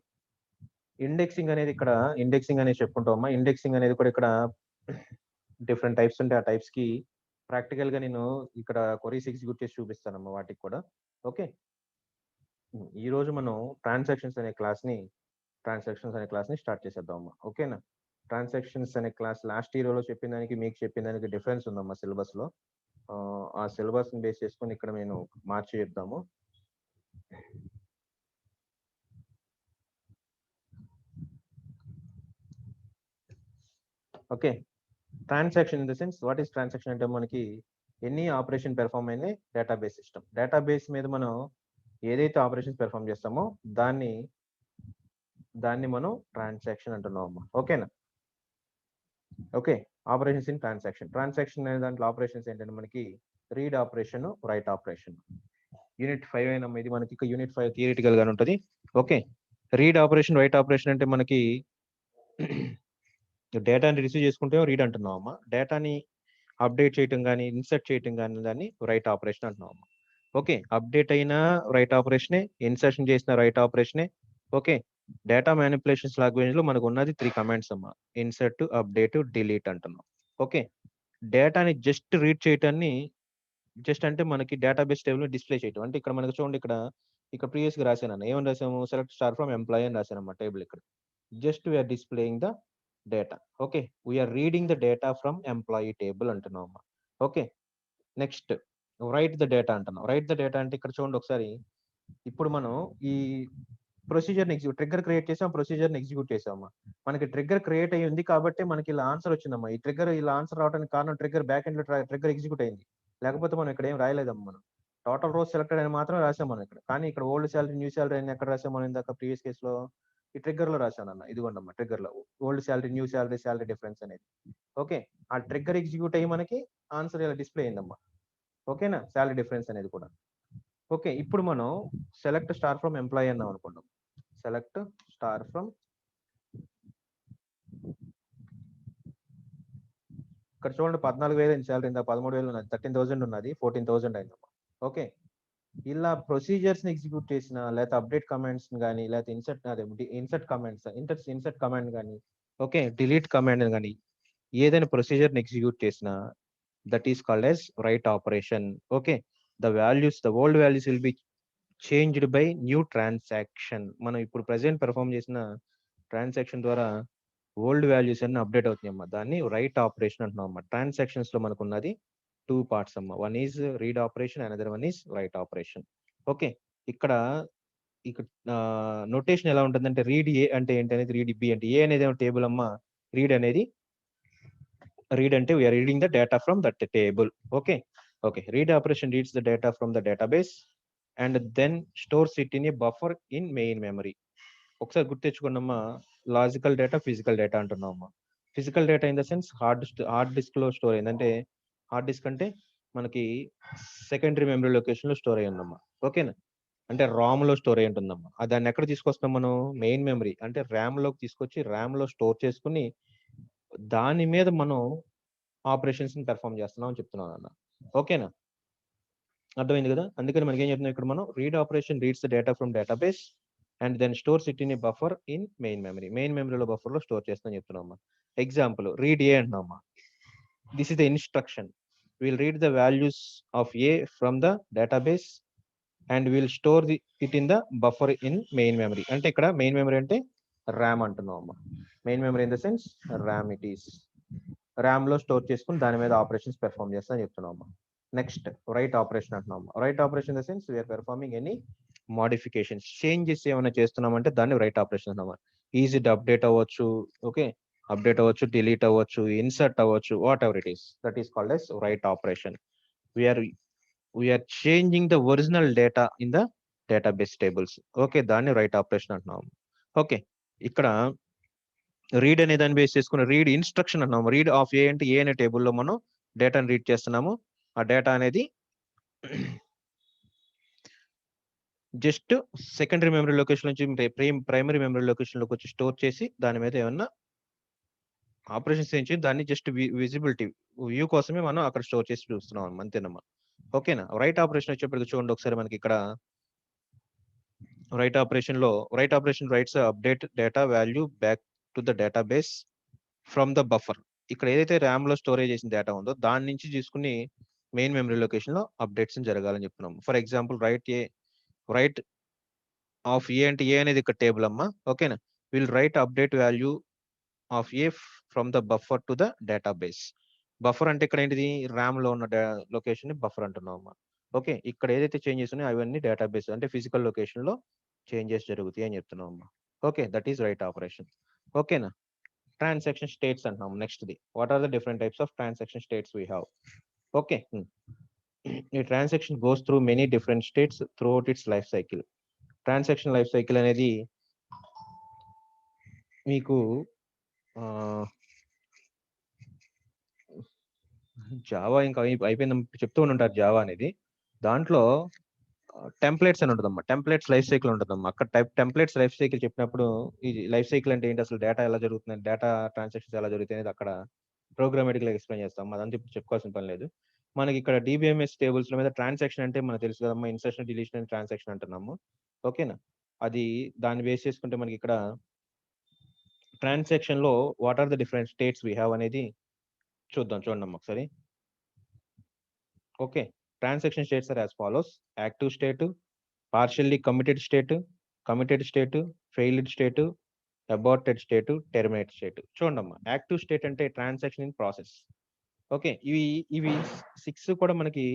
ఇండెక్సింగ్ అనేది ఇక్కడ ఇండెక్సింగ్ అనేది చెప్పుకుంటామమ్మా. ఇండెక్సింగ్ అనేది కూడా ఇక్కడ డిఫరెంట్ టైప్స్ ఉంటాయి. ఆ టైప్స్ కి ప్రాక్టికల్ గా నేను ఇక్కడ క్వరీస్ ఎగ్జిక్యూట్ చేసి చూపిస్తానమ్మా వాటికి కూడా. ఓకే, ఈ రోజు మనం ట్రాన్సాక్షన్స్ అనే క్లాస్ ని స్టార్ట్ చేసేద్దామమ్మా. ఓకేనా, ట్రాన్సాక్షన్స్ అనే క్లాస్ లాస్ట్ ఇయర్ లో చెప్పిన దానికి మీకు చెప్పిన దానికి డిఫరెన్స్ ఉందమ్మా సిలబస్ లో. ఆ సిలబస్ ని బేస్ చేసుకుని ఇక్కడ నేను మార్చి చెప్తాము. Okay, transaction in the sense what is transaction అంటే మనకి ఎన్ని ఆపరేషన్ పెర్ఫామ్ అయింది డేటాబేస్ సిస్టమ్. డేటాబేస్ మీద మనం ఏదైతే ఆపరేషన్స్ పెర్ఫామ్ చేస్తామో దాన్ని మనం ట్రాన్సాక్షన్ అంటున్నాం అమ్మా. ఓకేనా? ఓకే, ఆపరేషన్స్ ఇన్ ట్రాన్సాక్షన్ అనే దాంట్లో ఆపరేషన్స్ ఏంటంటే మనకి read operation, right operation. Unit 5 అయినా ఇది మనకి యూనిట్ 5 థియరిటికల్ గానే ఉంటుంది. Okay, read operation, right operation అంటే మనకి డేటాని రిసీవ్ చేసుకుంటే రీడ్ అంటున్నాం అమ్మా. డేటాని అప్డేట్ చేయటం కానీ ఇన్సర్ట్ చేయటం కానీ దాన్ని రైట్ ఆపరేషన్ అంటున్నాం అమ్మా. ఓకే, అప్డేట్ అయినా రైట్ ఆపరేషనే, ఇన్సర్షన్ చేసిన రైట్ ఆపరేషనే. ఓకే, డేటా మ్యానిపులేషన్స్ లాంగ్వేజ్ లో మనకు ఉన్నది 3 కమాండ్స్ అమ్మా. ఇన్సర్ట్, అప్డేట్, డిలీట్ అంటున్నాం. ఓకే, డేటాని జస్ట్ రీడ్ చేయటాన్ని జస్ట్ అంటే మనకి డేటాబేస్ టేబుల్ డిస్ప్లే చేయటం. అంటే ఇక్కడ మనకు చూడండి, ఇక్కడ ప్రీవియస్ గా రాశాను. ఏమని రాసాము? సెలెక్ట్ స్టార్ ఫ్రమ్ ఎంప్లాయీ అని రాశానమ్మా టేబుల్. ఇక్కడ just we are displaying the data. Okay, we are reading the data from employee table అంటున్నాం అమ్మా. Okay, next write the data అంటున్నాం. రైట్ ద డేటా అంటే ఇక్కడ చూడండి ఒకసారి. ఇప్పుడు మనం ఈ ప్రొసీజర్ని ట్రిగ్గర్ క్రియేట్ చేసాం, ప్రొసీజర్ని ఎగ్జిక్యూట్ చేసామమ్మా. మనకి ట్రిగ్గర్ క్రియేట్ అయ్యింది కాబట్టి మనకి ఇలా ఆన్సర్ వచ్చిందమ్మా. ఈ ట్రిగ్గర్ ఇలా ఆన్సర్ రావడానికి కారణం ట్రిగ్గర్ బ్యాక్ ఎండ్ లో ట్రిగ్గర్ ఎగ్జిక్యూట్ అయింది. లేకపోతే మనం ఇక్కడ ఏం రాయలేదమ్మా. మనం టోటల్ రోస్ సెలెక్టెడ్ అని మాత్రం రాసాం మనం ఇక్కడ. కానీ ఇక్కడ ఓల్డ్ శాలరీ, న్యూ శాలరీ అని ఎక్కడ రాసాం మనం? ఇందాక ప్రీవియస్ కేసులో ఈ ట్రిగ్గర్ లో రాశాను అన్న. ఇదిగోండమ్మా ట్రిగ్గర్ లో old salary, new salary, salary difference అనేది. ఓకే, ఆ ట్రిగ్గర్ ఎగ్జిక్యూట్ అయ్యి మనకి ఆన్సర్ ఇలా డిస్ప్లే అయిందమ్మా. ఓకేనా? శాలరీ డిఫరెన్స్ అనేది కూడా. ఓకే, ఇప్పుడు మనం సెలెక్ట్ స్టార్ ఫ్రమ్ ఎంప్లాయీ అన్నాం అనుకుంటాం. సెలెక్ట్ స్టార్ ఫ్రమ్, ఇక్కడ చూడండి 14,000 శాలరీ, ఇందా 13,000 ఉన్నది, 13,000 ఉన్నది, 14,000 అయిందమ్మా. ఓకే, ఇలా ప్రొసీజర్స్ ని ఎగ్జిక్యూట్ చేసిన, లేకపోతే అప్డేట్ కమాండ్స్ కానీ, లేకపోతే ఇన్సర్ట్ కమాండ్స్, ఇన్సర్ట్ కమాండ్ కానీ, ఓకే, డిలీట్ కమాండ్ కానీ, ఏదైనా ప్రొసీజర్ ని ఎగ్జిక్యూట్ చేసిన that is called as right operation. Okay, the old values will be changed by new transaction. మనం ఇప్పుడు ప్రెసెంట్ పెర్ఫామ్ చేసిన ట్రాన్సాక్షన్ ద్వారా ఓల్డ్ వాల్యూస్ అన్ని అప్డేట్ అవుతున్నాయి అమ్మా. దాన్ని రైట్ ఆపరేషన్ అంటున్నాం అమ్మా. ట్రాన్సాక్షన్స్ లో మనకు ఉన్నది 2 పార్ట్స్ అమ్మా. One is read operation, another one is right operation. Okay, ఇక్కడ నోటేషన్ ఎలా ఉంటుందంటే రీడ్ ఏ అంటే ఏంటి అనేది, రీడ్ బి అంటే, ఏ అనేది టేబుల్ అమ్మా. రీడ్ అనేది, రీడ్ అంటే we are reading the data from that table. Okay, read operation reads the data from the database and then stores it in a buffer in main memory. ఒకసారి గుర్తెచ్చుకున్నమ్మా, లాజికల్ డేటా, ఫిజికల్ డేటా అంటున్నాం అమ్మా. Physical data in the sense hard disk లో స్టోర్ అయింది. అంటే హార్డ్ డిస్క్ అంటే మనకి సెకండరీ మెమరీ లొకేషన్ లో స్టోర్ అయ్యి ఉందమ్మా. ఓకేనా? అంటే రామ్ లో స్టోర్ అయి ఉంటుందమ్మా. దాన్ని ఎక్కడ తీసుకొస్తాం మనం? మెయిన్ మెమరీ అంటే ర్యామ్ లోకి తీసుకొచ్చి ర్యామ్ లో స్టోర్ చేసుకుని దాని మీద మనం ఆపరేషన్స్ ని పెర్ఫామ్ చేస్తున్నాం అని చెప్తున్నాను అన్న. ఓకేనా? అర్థమైంది కదా? అందుకని మనకి ఏం చెప్తున్నాం ఇక్కడ మనం, read operation reads the data from database and then stores it in a buffer in main memory. Main మెమరీలో బఫర్ లో స్టోర్ చేస్తాను చెప్తున్నాం. ఎగ్జాంపుల్ రీడ్ ఏ అంటున్నామా. This is the instruction. Will read the values of a from the database and will store it in the buffer in main memory. అంటే ఇక్కడ మెయిన్ మెమరీ అంటే ర్యామ్ అంటున్నాం అమ్మా. Main memory in the sense RAM. It is RAM లో స్టోర్ చేసుకుని దాని మీద ఆపరేషన్స్ పెర్ఫామ్ చేస్తాను చెప్తున్నాం అమ్మా. నెక్స్ట్ రైట్ ఆపరేషన్ అంటున్నాం. Write operation in the sense we are performing any modifications, changes ఏమైనా చేస్తున్నామంటే దాన్ని రైట్ ఆపరేషన్ అన్నమాట. ఈజీ అప్డేట్ అవ్వచ్చు, ఓకే, అప్డేట్ అవ్వచ్చు, డిలీట్ అవ్వచ్చు, ఇన్సర్ట్ అవ్వచ్చు, whatever it is, that is called as write operation. We are changing the original data in the database tables. Okay, దాన్ని రైట్ ఆపరేషన్ అంటున్నాం. ఓకే, ఇక్కడ రీడ్ అనే దాన్ని బేస్ చేసుకుని రీడ్ ఇన్స్ట్రక్షన్ అంటున్నాము. రీడ్ ఆఫ్ ఏ అంటే ఏ అనే టేబుల్లో మనం డేటాను రీడ్ చేస్తున్నాము. ఆ డేటా అనేది జస్ట్ సెకండరీ మెమరీ లొకేషన్ నుంచి ప్రైమరీ మెమరీ లొకేషన్ లోకి వచ్చి స్టోర్ చేసి దాని మీద ఏమన్నా ఆపరేషన్స్ చేయించి దాన్ని జస్ట్ విజిబిలిటీ వ్యూ కోసమే మనం అక్కడ స్టోర్ చేసి చూస్తున్నాం అంతేనమ్మా. ఓకేనా? రైట్ ఆపరేషన్ వచ్చేప్పటికి చూడండి ఒకసారి మనకి ఇక్కడ right operation rights update data value back to the database from the buffer. ఇక్కడ ఏదైతే ర్యామ్ లో స్టోరేజ్ చేసిన డేటా ఉందో దాని నుంచి తీసుకుని మెయిన్ మెమరీ లొకేషన్ లో అప్డేట్స్ జరగాలని చెప్తున్నాం. ఫర్ ఎగ్జాంపుల్ రైట్ ఆఫ్ ఏ అంటే ఏ అనేది ఇక్కడ టేబుల్ అమ్మా. ఓకేనా? Will write update value of a from the buffer to the database. Buffer అంటే ఇక్కడ ఏంటిది? ర్యామ్ లో ఉన్న లొకేషన్ ని బఫర్ అంటున్నాం అమ్మా. ఓకే, ఇక్కడ ఏదైతే చేంజెస్ ఉన్నాయో అవన్నీ డేటాబేస్ అంటే ఫిజికల్ లొకేషన్ లో చేంజెస్ జరుగుతాయి అని చెప్తున్నాం అమ్మా. Okay, that is write operation. ఓకేనా? ట్రాన్సాక్షన్ స్టేట్స్ అంటున్నాము నెక్స్ట్ది. What are the different types of transaction states we have? Okay, ఈ transaction goes through many different states throughout its life cycle. Transaction life cycle అనేది మీకు జావా ఇంకా అయిపోయింది చెప్తూ ఉంటారు జావా అనేది. దాంట్లో టెంప్లెట్స్ అని ఉంటుందమ్మా, టెంప్లెట్స్ లైఫ్ సైకిల్ ఉంటుందమ్మా. అక్కడ టెంప్లెట్స్ లైఫ్ సైకిల్ చెప్పినప్పుడు ఈ లైఫ్ సైకిల్ అంటే ఏంటి, అసలు డేటా ఎలా జరుగుతుంది, డేటా ట్రాన్సాక్షన్స్ ఎలా జరుగుతాయి అనేది అక్కడ ప్రోగ్రామేటిక్గా ఎక్స్ప్లెయిన్ చేస్తాం. అదంతా ఇప్పుడు చెప్పుకోవాల్సిన పని లేదు. మనకి ఇక్కడ డిబిఎంఎస్ టేబుల్స్ మీద ట్రాన్సాక్షన్ అంటే మనకు తెలుసు కదమ్మా, ఇన్సర్షన్ డిలీషన్ అండ్ ట్రాన్సాక్షన్ అంటున్నాము. ఓకేనా, అది దాన్ని బేస్ చేసుకుంటే మనకి ఇక్కడ ట్రాన్సాక్షన్ లో what are the different states we have అనేది చూద్దాం. చూడండి ఒకసారి. Okay, transaction states are as follows: active state, partially committed state, committed state, failed state, aborted state, terminate state. చూడండి, యాక్టివ్ స్టేట్ అంటే ట్రాన్సాక్షన్ ఇన్ ప్రాసెస్. ఓకే, ఇవి 6 కూడా మనకి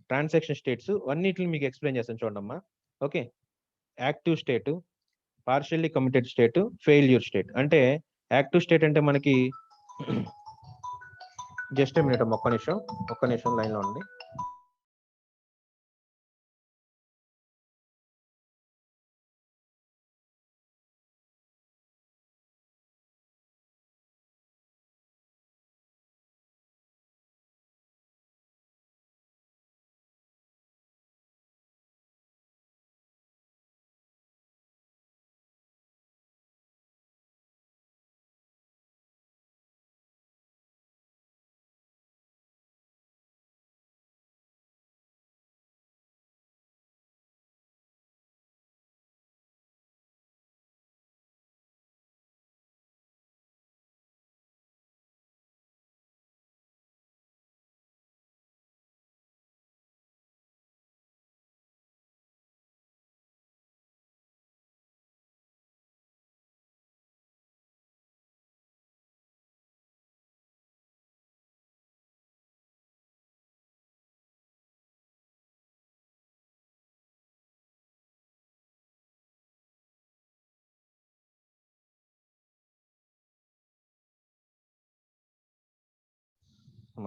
ట్రాన్సాక్షన్ స్టేట్స్. అన్నిటిని మీకు ఎక్స్ప్లెయిన్ చేస్తాను చూడండి. Okay, active state, partially committed state, failure state. అంటే యాక్టివ్ స్టేట్ అంటే మనకి జస్ట్ మినిట్, ఒక్క నిమిషం లైన్ లో ఉంది.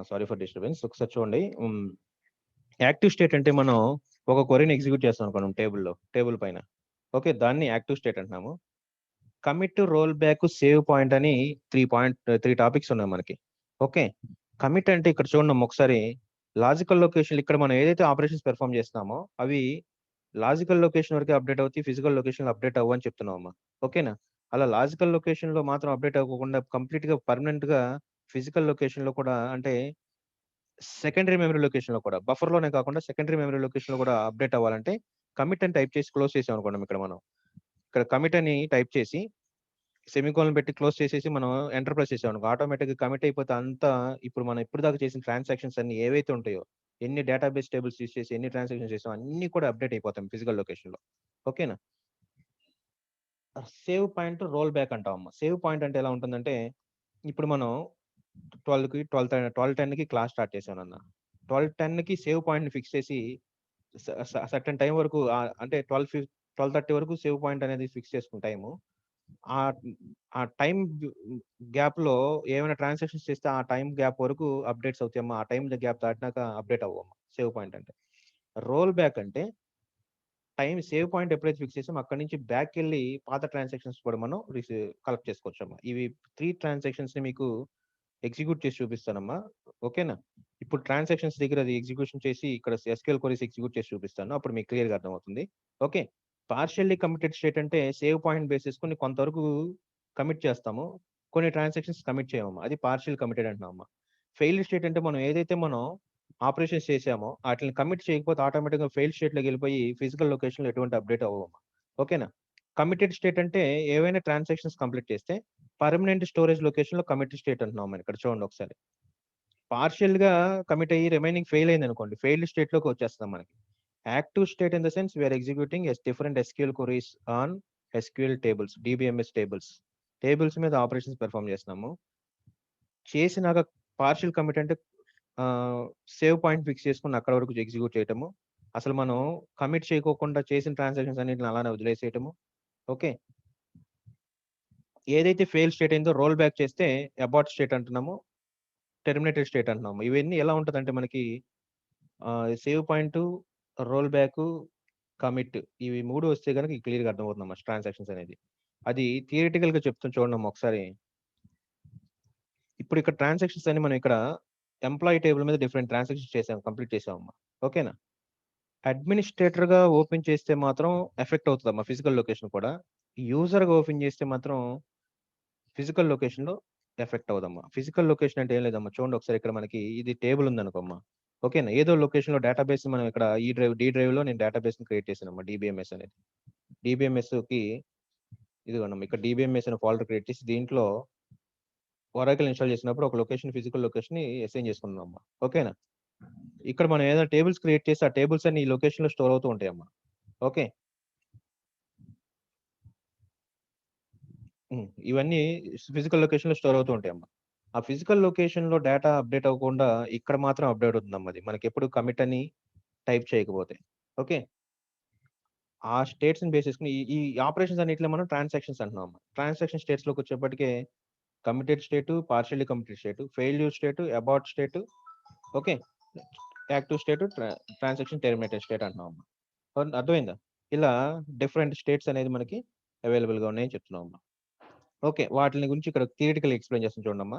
Sorry for disturbance. ఒకసారి చూడండి. యాక్టివ్ స్టేట్ అంటే మనం ఒక క్వరీని ఎగ్జిక్యూట్ చేస్తాం అనుకోండి టేబుల్ పైన. ఓకే, దాన్ని యాక్టివ్ స్టేట్ అంటున్నాము. Commit, roll back, save point అని 3 టాపిక్స్ ఉన్నాయి మనకి. ఓకే, కమిట్ అంటే ఇక్కడ చూడండి ఒకసారి, లాజికల్ లొకేషన్ ఇక్కడ మనం ఏదైతే ఆపరేషన్స్ పెర్ఫామ్ చేస్తున్నామో అవి లాజికల్ లొకేషన్ వరకు అప్డేట్ అవుతాయి, ఫిజికల్ లొకేషన్ అప్డేట్ అవ్వ అని చెప్తున్నాం అమ్మా. ఓకేనా, అలా లాజికల్ లొకేషన్ లో మాత్రం అప్డేట్ అవ్వకుండా కంప్లీట్ గా పర్మనెంట్ గా ఫిజికల్ లొకేషన్ లో కూడా, అంటే సెకండరీ మెమరీ లొకేషన్ లో కూడా, బఫర్ లోనే కాకుండా సెకండరీ మెమరీ లొకేషన్ లో కూడా అప్డేట్ అవ్వాలంటే కమిట్ అని టైప్ చేసి క్లోజ్ చేసాం అనుకోండి. ఇక్కడ కమిట్ అని టైప్ చేసి సెమికోలన్ పెట్టి క్లోజ్ చేసేసి మనం ఎంటర్ ప్రెస్ చేసాం అనుకో, ఆటోమేటిక్ గా కమిట్ అయిపోతే అంతా ఇప్పుడు మనం ఇప్పుడు దాకా చేసిన ట్రాన్సాక్షన్స్ అన్ని ఏవైతే ఉంటాయో, ఎన్ని డేటాబేస్ టేబుల్స్ యూస్ చేసి ఎన్ని ట్రాన్సాక్షన్స్ చేసాం అన్ని కూడా అప్డేట్ అయిపోతాం ఫిజికల్ లొకేషన్ లో. ఓకేనా, సేవ్ పాయింట్, రోల్ బ్యాక్ అంటాం అమ్మ. సేవ్ పాయింట్ అంటే ఎలా ఉంటుందంటే, ఇప్పుడు మనం 12:10 కి క్లాస్ స్టార్ట్ చేశాను అన్న, 12:10 కి సేవ్ పాయింట్ ని ఫిక్స్ చేసి సర్టన్ టైం వరకు, అంటే 12:30 వరకు సేవ్ పాయింట్ అనేది ఫిక్స్ చేసుకున్న టైము. ఆ టైం గ్యాప్ లో ఏమైనా ట్రాన్సాక్షన్స్ చేస్తే ఆ టైం గ్యాప్ వరకు అప్డేట్స్ అవుతాయమ్మా. ఆ టైం గ్యాప్ దాటినాక అప్డేట్ అవ్వమ్మా సేవ్ పాయింట్ అంటే. రోల్ బ్యాక్ అంటే టైం సేవ్ పాయింట్ ఎప్పుడైతే ఫిక్స్ చేసామో అక్కడ నుంచి బ్యాక్ వెళ్ళి పాత ట్రాన్సాక్షన్స్ కూడా మనం కలెక్ట్ చేసుకోవచ్చమ్మా. ఇవి 3 ట్రాన్సాక్షన్స్ ని మీకు ఎగ్జిక్యూట్ చేసి చూపిస్తానమ్మా. ఓకేనా, ఇప్పుడు ట్రాన్సాక్షన్స్ దగ్గర అది ఎగ్జిక్యూషన్ చేసి ఇక్కడ ఎస్క్యూఎల్ క్వరీస్ ఎగ్జిక్యూట్ చేసి చూపిస్తాను, అప్పుడు మీకు క్లియర్ గా అర్థమవుతుంది. ఓకే, పార్షియల్లీ కమిటెడ్ స్టేట్ అంటే సేవ్ పాయింట్ బేసిస్ కొన్ని కొంతవరకు కమిట్ చేస్తాము, కొన్ని ట్రాన్సాక్షన్స్ కమిట్ చేయమమ్మా, అది పార్షియల్ కమిటెడ్ అంటున్నామమ్మా. ఫెయిల్ స్టేట్ అంటే మనం ఏదైతే మనం ఆపరేషన్స్ చేసామో వాటిని కమిట్ చేయకపోతే ఆటోమేటిక్ గా ఫెయిల్ స్టేట్ లోకి వెళ్ళిపోయి ఫిజికల్ లొకేషన్ లో ఎటువంటి అప్డేట్ అవ్వమ్మా. ఓకేనా, కమిటెడ్ స్టేట్ అంటే ఏవైనా ట్రాన్సాక్షన్స్ కంప్లీట్ చేస్తే పర్మనెంట్ స్టోరేజ్ లొకేషన్ లో కమిటెడ్ స్టేట్ అంటున్నాం మనం. ఇక్కడ చూడండి ఒకసారి, పార్షియల్ గా కమిట్ అయ్యి రిమైనింగ్ ఫెయిల్ అయింది అనుకోండి, ఫెయిల్డ్ స్టేట్ లోకి వచ్చేస్తాం మనకి. Active state in the sense we are executing different SQL queries on SQL tables, DBMS tables మీద ఆపరేషన్స్ పెర్ఫామ్ చేస్తున్నాము. చేసినాక పార్షియల్ కమిట్ అంటే సేవ్ పాయింట్ ఫిక్స్ చేసుకుని అక్కడ వరకు ఎగ్జిక్యూట్ చేయటము, అసలు మనం కమిట్ చేయకోకుండా చేసిన ట్రాన్సాక్షన్స్ అన్నింటిని అలానే వదిలేసేయటము. ఓకే, ఏదైతే ఫెయిల్ స్టేట్ అయిందో రోల్ బ్యాక్ చేస్తే అబార్ట్ స్టేట్ అంటున్నాము, టెర్మినేటెడ్ స్టేట్ అంటున్నాము. ఇవన్నీ ఎలా ఉంటదంటే మనకి save point, roll back, commit ఇవి 3 వస్తే గనుక క్లియర్‌గా అర్థమవుతుందమ్మా ట్రాన్సాక్షన్స్ అనేది. అది థియరిటికల్‌గా చెప్తాను చూడండమ్మా ఒకసారి. ఇప్పుడు ఇక్కడ ట్రాన్సాక్షన్స్ అని మనం ఇక్కడ ఎంప్లాయీ టేబుల్ మీద డిఫరెంట్ ట్రాన్సాక్షన్స్ చేసాం, కంప్లీట్ చేసామమ్మా. ఓకేనా? అడ్మినిస్ట్రేటర్‌గా ఓపెన్ చేస్తే మాత్రం ఎఫెక్ట్ అవుతదమ్మా ఫిజికల్ లొకేషన్ కూడా. యూజర్‌గా ఓపెన్ చేస్తే మాత్రం ఫిజికల్ లొకేషన్‌లో ఎఫెక్ట్ అవ్వదమ్మా. ఫిజికల్ లొకేషన్ అంటే ఏం లేదమ్మా. చూడండి ఒకసారి ఇక్కడ మనకి ఇది టేబుల్ ఉందనుకోమ్మా. ఓకేనా? ఏదో లొకేషన్‌లో డేటాబేస్ మనం ఇక్కడ డి డ్రైవ్‌లో నేను డేటాబేస్‌ని క్రియేట్ చేశానమ్మా. డీబీఎంఎస్ అనేది. డీబీఎంఎస్‌కి ఇదిగోండమ్మా ఇక్కడ డీబీఎంఎస్ అనే ఫోల్డర్ క్రియేట్ చేసి దీంట్లో ఒరాకిల్ ఇన్‌స్టాల్ చేసినప్పుడు ఒక ఫిజికల్ లొకేషన్‌ని అసైన్ చేసుకున్నామమ్మా. ఓకేనా? ఇక్కడ మనం ఏదైనా టేబుల్స్ క్రియేట్ చేసి ఆ టేబుల్స్ అన్ని ఈ లొకేషన్‌లో స్టోర్ అవుతూ ఉంటాయమ్మా. ఓకే. ఇవన్నీ ఫిజికల్ లొకేషన్‌లో స్టోర్ అవుతూ ఉంటాయమ్మా. ఆ ఫిజికల్ లొకేషన్‌లో డేటా అప్డేట్ అవ్వకుండా ఇక్కడ మాత్రం అప్డేట్ అవుతుందమ్మా అది. మనకెప్పుడు కమిట్ అని టైప్ చేయకపోతే. ఓకే. ఆ స్టేట్స్‌ని బేస్ చేసుకొని ఈ ఈ ఆపరేషన్స్ అన్నిటిలో మనం ట్రాన్సాక్షన్స్ అంటున్నామమ్మా. ట్రాన్సాక్షన్ స్టేట్స్‌లోకి వచ్చేప్పటికే కమిటెడ్ స్టేటు, పార్షియల్లీ కమిటెడ్ స్టేటు, ఫెయిల్యూర్ స్టేటు, అబార్ట్ స్టేటు, ఓకే. యాక్టివ్ స్టేటు, ట్రాన్సాక్షన్ టెర్మినేటెడ్ స్టేట్ అంటున్నామమ్మా. అర్థమైందా? ఇలా డిఫరెంట్ స్టేట్స్ అనేది మనకి అవైలబుల్‌గా ఉన్నాయని చెప్తున్నామమ్మా. ఓకే. వాటిని గురించి ఇక్కడ థియరిటికల్‌గా ఎక్స్‌ప్లెయిన్ చేస్తాను చూడండమ్మా.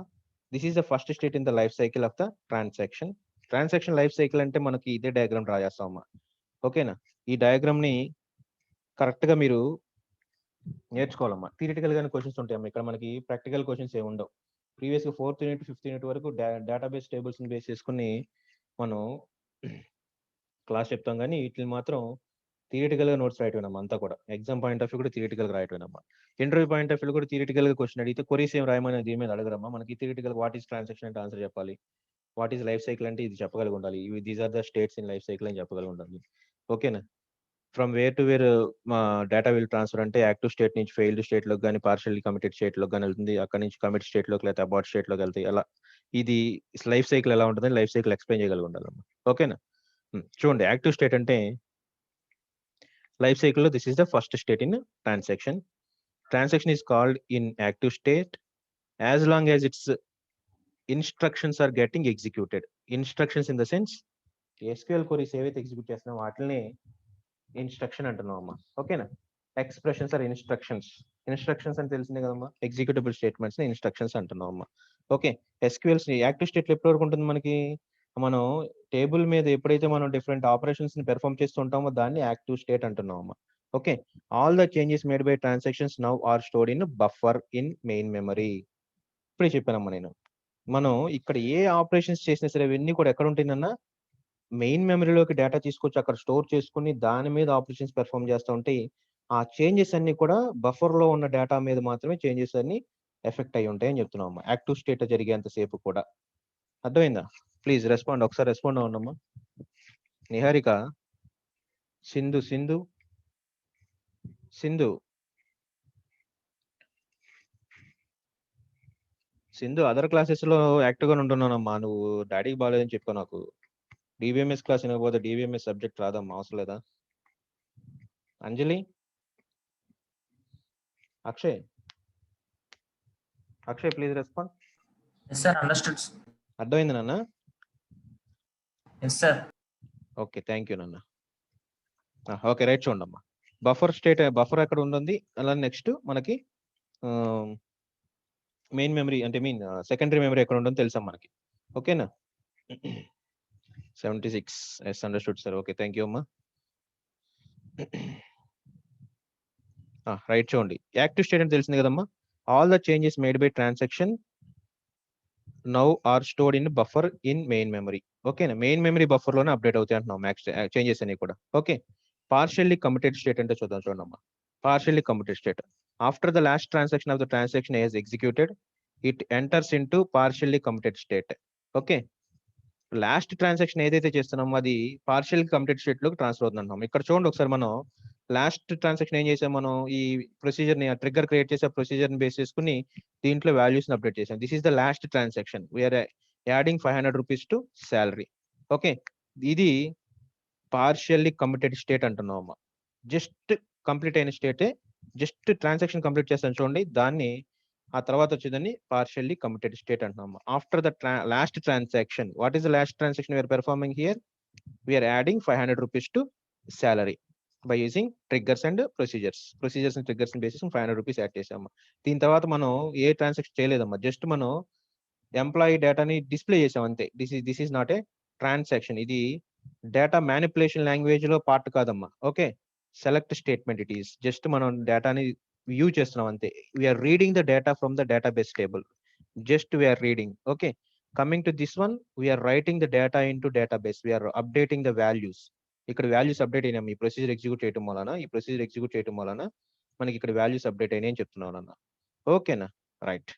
This is the first state in the life cycle of the transaction. Transaction life cycle అంటే మనకి ఇదే డయాగ్రామ్ డ్రా చేస్తామమ్మా. ఓకేనా? ఈ డయాగ్రామ్‌ని కరెక్ట్‌గా మీరు నేర్చుకోవాలమ్మా. థియరిటికల్‌గానే క్వెషన్స్ ఉంటాయమ్మా. ఇక్కడ మనకి ప్రాక్టికల్ క్వెషన్స్ ఏమి ఉండవు. ప్రీవియస్‌గా 4థ్ యూనిట్, 5థ్ యూనిట్ వరకు డేటాబేస్ టేబుల్స్‌ని బేస్ చేసుకొని మనం క్లాస్ చెప్తాం గానీ, ఈటిలిని మాత్రం థియరిటికల్‌గా నోట్స్ రాయటమేనమ్మా అంతా కూడా. ఎగ్జామ్ పాయింట్ ఆఫ్ వ్యూ కూడా థియరిటికల్‌గా రాయటమేనమ్మా. ఇంటర్వ్యూ పాయింట్ ఆఫ్ వ్యూలో కూడా థియరిటికల్‌గా క్వెషన్ అడిగితే క్వెరీస్ ఏం రాయమని దీని మీద అడగరమ్మా. మనకి థియరిటికల్ వాట్ ఈస్ ట్రాన్సాక్షన్ అంటే ఆన్సర్ చెప్పాలి. వాట్ ఈస్ లైఫ్ సైకిల్ అంటే ఇది చెప్పగలిగి ఉండాలి. These are the states in life cycle అని చెప్పగలిగి ఉండాలి. ఓకేనా? From where to where data will transfer అంటే యాక్టివ్ స్టేట్ నుంచి ఫెయిల్డ్ స్టేట్‌లోకి గాని, పార్షియల్లీ కమిటెడ్ స్టేట్‌లోకి గాని వెళ్తుంది. అక్కడి నుంచి కమిట్ స్టేట్‌లోకి లేకపోతే అబార్ట్ స్టేట్‌లోకి వెళ్తాయి. అలా ఇది లైఫ్ సైకిల్ ఎలా ఉంటదని లైఫ్ సైకిల్ ఎక్స్‌ప్లెయిన్ చేయగలిగి ఉండాలమ్మా. ఓకేనా? చూడండి యాక్టివ్ స్టేట్ అంటే లైఫ్ సైకిల్‌లో this is the first state in transaction. Transaction is called in active state as long as its instructions are getting executed. Instructions in the sense SQL queries ఏవైతే ఎగ్జిక్యూట్ చేస్తున్నామో వాటిని ఇన్స్ట్రక్షన్ అంటున్నాం అమ్మా. ఓకేనా? Expressions are instructions. ఇన్స్ట్రక్షన్స్ అని తెలిసిందే కదమ్మా. ఎగ్జిక్యూటబుల్ స్టేట్మెంట్స్ ని ఇన్స్ట్రక్షన్స్ అంటున్నాం అమ్మా. ఓకే. ఎస్‌క్యూఎల్స్ యాక్టివ్ స్టేట్‌లో ఎప్పటి వరకు ఉంటుంది మనకి? మనం టేబుల్ మీద ఎప్పుడైతే మనం డిఫరెంట్ ఆపరేషన్స్ ని పెర్ఫార్మ్ చేస్తూ ఉంటామో దాన్ని యాక్టివ్ స్టేట్ అంటున్నాం అమ్మా. Okay. All the changes made by transactions now are stored in buffer in main memory. ఇప్పుడే చెప్పానమ్మా నేను. మనం ఇక్కడ ఏ ఆపరేషన్స్ చేసినా సరే అవన్నీ కూడా ఎక్కడ ఉంటాయనన్నా మెయిన్ మెమరీలోకి డేటా తీసుకొచ్చి అక్కడ స్టోర్ చేసుకొని దాని మీద ఆపరేషన్స్ పెర్ఫార్మ్ చేస్తా ఉంటే ఆ చేంజెస్ అన్ని కూడా బఫర్‌లో ఉన్న డేటా మీద మాత్రమే చేంజెస్ అన్ని ఎఫెక్ట్ అయ్యి ఉంటాయని చెప్తున్నామమ్మా. యాక్టివ్ స్టేట్ జరిగేంత సేపు కూడా. అర్థమైందా? Please respond. ఒకసారి రెస్పాండ్ అవ్వండమ్మా. నిహారిక, సింధు, సింధు అదర్ క్లాసెస్‌లో యాక్టివ్‌గానే ఉంటున్నానమ్మా. నువ్వు డాడీకి బాలేదని చెప్పావు నాకు. డీబీఎంఎస్ క్లాస్ వినకపోతే డీబీఎంఎస్ సబ్జెక్ట్ రాదమ్మా. అవసరం లేదా? Anjali, Akshay please respond. Yes, sir. Understood. అర్థమైంది నాన్న? Yes, sir. Okay. Thank you నాన్న. ఓకే. రైట్ చూడండమ్మా. బఫర్ ఎక్కడ ఉంటుంది? అలా నెక్స్ట్ మనకి మెయిన్ మెమరీ అంటే సెకండరీ మెమరీ ఎక్కడ ఉంటుందో తెలుసమ్మా మనకి. ఓకేనా? 76 yes understood sir. Okay. Thank you అమ్మా. రైట్ చూడండి. యాక్టివ్ స్టేట్ అంటే తెలిసింది కదమ్మా. All the changes made by transaction now are stored in buffer in main memory. ఓకేనా? మెయిన్ మెమరీ బఫర్‌లోనే అప్డేట్ అవుతాయి అంటున్నాం చేంజెస్ అన్ని కూడా. ఓకే. పార్షియల్లీ కమిటెడ్ స్టేట్ అంటే చూడండమ్మా. Partially committed state. After the last transaction of the transaction is executed, it enters into partially committed state. Okay. Last transaction ఏదైతే చేస్తున్నామో అది పార్షియల్ కమిటెడ్ స్టేట్ లోకి ట్రాన్స్ఫర్ అవుతుంది అంటున్నాం. ఇక్కడ చూడండి ఒకసారి మనం లాస్ట్ ట్రాన్సాక్షన్ ఏం చేసాం మనం ఈ ప్రొసీజర్ ని ట్రిగ్గర్ క్రియేట్ చేసే ప్రొసీజర్ ని బేస్ చేసుకుని దీంట్లో వాల్యూస్ ని అప్డేట్ చేసాం. This is the last transaction. We are adding 500 rupees to salary. Okay. ఇది పార్షియల్లీ కమిటెడ్ స్టేట్ అంటున్నాం అమ్మా. జస్ట్ కంప్లీట్ అయిన స్టేటే. జస్ట్ ట్రాన్సాక్షన్ కంప్లీట్ చేస్తాను చూడండి. దాన్ని ఆ తర్వాత వచ్చేదాన్ని పార్షియల్లీ కమిటెడ్ స్టేట్ అంటున్నాము. After the last transaction, what is the last transaction we are performing here? We are adding 500 rupees to salary by using triggers and procedures and triggers basis 500 rupees add చేసాము. దీని తర్వాత మనం ఏ ట్రాన్సాక్షన్ చేయలేదమ్మా, జస్ట్ మనం ఎంప్లాయీ డేటాని డిస్ప్లే చేసాం అంతే. This is not a transaction. ఇది డేటా మ్యానిపులేషన్ లాంగ్వేజ్ లో పార్ట్ కాదమ్మా. Okay, select statement it is. Just మనం డేటాని వ్యూ చేస్తున్నాం అంతే. We are reading the data from the database table. Just we are reading. Okay, coming to this one, we are writing the data into database. We are updating the values. ఇక్కడ వాల్యూస్ అప్డేట్ అయినా ఈ ప్రొసీజర్ ఎగ్జిక్యూట్ చేయడం వలన మనకి ఇక్కడ వాల్యూస్ అప్డేట్ అయినాయి అని చెప్తున్నాను అన్న. ఓకేనా, right.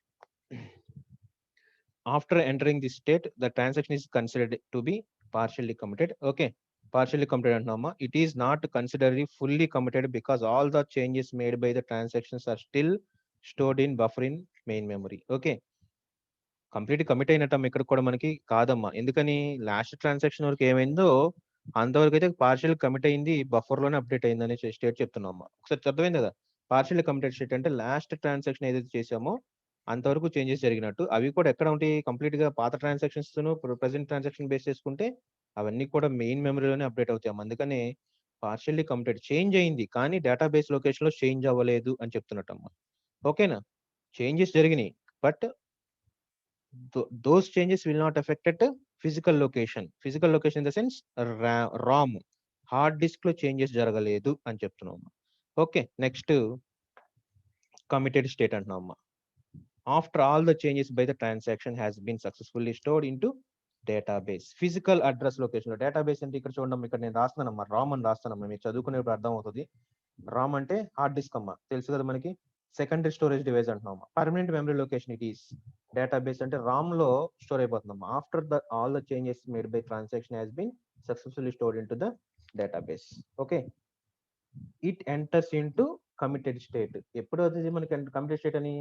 After entering the state, the transaction is considered to be partially committed. Okay, partially committed అంటున్నామా. It is not considered fully committed because all the changes made by the transactions are still stored in buffer in main memory. Okay, complete commit అయినట్టు ఇక్కడ కూడా మనకి కాదమ్మా. ఎందుకని? లాస్ట్ ట్రాన్సాక్షన్ వరకు ఏమైందో అంతవరకు అయితే పార్షియల్ కమిట్ అయింది, బఫర్ లోనే అప్డేట్ అయింది అనే స్టేట్ చెప్తున్నాం. ఒకసారి అర్థమైంది కదా? పార్షియల్ కమిటెడ్ స్టేట్ అంటే లాస్ట్ ట్రాన్సాక్షన్ ఏదైతే చేసామో అంతవరకు చేంజెస్ జరిగినట్టు. అవి కూడా ఎక్కడ ఉంటాయి? కంప్లీట్ గా పాత ట్రాన్సాక్షన్స్ ప్రెసెంట్ ట్రాన్సాక్షన్ బేస్ చేసుకుంటే అవన్నీ కూడా మెయిన్ మెమరీలోనే అప్డేట్ అవుతాయి. అందుకనే పార్షియల్లీ కమిటెడ్ చేంజ్ అయింది కానీ డేటాబేస్ లొకేషన్ లో చేంజ్ అవ్వలేదు అని చెప్తున్నట్టమ్మా. ఓకేనా, చేంజెస్ జరిగినాయి but those changes will not affect physical location in the sense ROM, hard disk లో చేంజెస్ జరగలేదు అని చెప్తున్నాం. ఓకే, నెక్స్ట్ కమిటెడ్ స్టేట్ అంటున్నాం. After all the changes by the transaction has been successfully stored into database. Physical address location లో డేటాబేస్ అంటే ఇక్కడ చూడండి, ఇక్కడ నేను రాస్తున్నానమ్మా, రామ్ అని రాస్తానమ్మా. మీరు చదువుకునేప్పుడు అర్థం అవుతుంది. రామ్ అంటే హార్డ్ డిస్క్ అమ్మా, తెలుసు కదా మనకి. సెకండరీ స్టోరేజ్ డివైస్ అంటున్నాం. Permanent memory location it is. Database అంటే రామ్ లో స్టోర్ అయిపోతుందమ్మా. After the all the changes made by transaction has been successfully stored into the database. Okay, it enters into committed state. ఎప్పుడు అవుతుంది మనకి కమిటెడ్ స్టేట్ అని?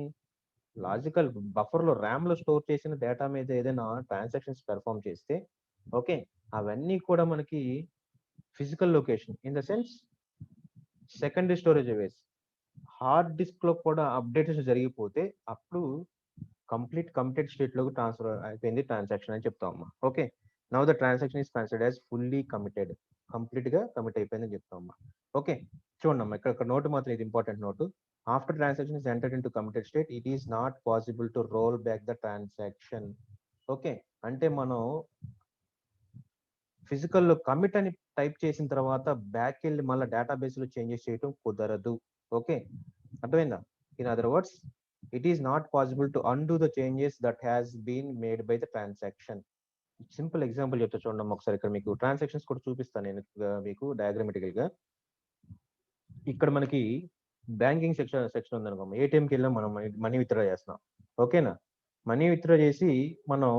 లాజికల్ బఫర్ లో ర్యామ్ లో స్టోర్ చేసిన డేటా మీద ఏదైనా ట్రాన్సాక్షన్స్ పెర్ఫామ్ చేస్తే, ఓకే, అవన్నీ కూడా మనకి physical location in the sense secondary storage device, hard disk లో కూడా అప్డేటేషన్ జరిగిపోతే అప్పుడు కంప్లీట్ కమిటెడ్ స్టేట్ లోకి ట్రాన్స్ఫర్ అయిపోయింది ట్రాన్సాక్షన్ అని చెప్తామమ్మా. Okay, now the transaction is considered as fully committed. Complete గా కమిట్ అయిపోయిందని చెప్తామమ్మా. ఓకే, చూడమ్మా, ఇక్కడ నోట్ మాత్రం ఇది important note. After transaction is entered into committed state, it is not possible to roll back the transaction. Okay, అంటే మనం ఫిజికల్ లో కమిట్ అని టైప్ చేసిన తర్వాత బ్యాక్ వెళ్ళి మళ్ళీ డేటాబేస్ లో చేంజెస్ చేయడం కుదరదు. ఓకే, అర్థమైందా? In other words, it is not possible to undo the changes that has been made by the transaction. Simple example చెప్తా చూడండి ఒకసారి. ఇక్కడ మీకు ట్రాన్సాక్షన్స్ కూడా చూపిస్తాను నేను మీకు డయాగ్రమెటికల్ గా. ఇక్కడ మనకి బ్యాంకింగ్ సెక్షన్ ఉంది అనుకో. ఏటీఎంకి వెళ్ళాం, మనం మనీ విత్డ్రా చేస్తున్నాం. ఓకేనా, మనీ విత్డ్రా చేసి మనం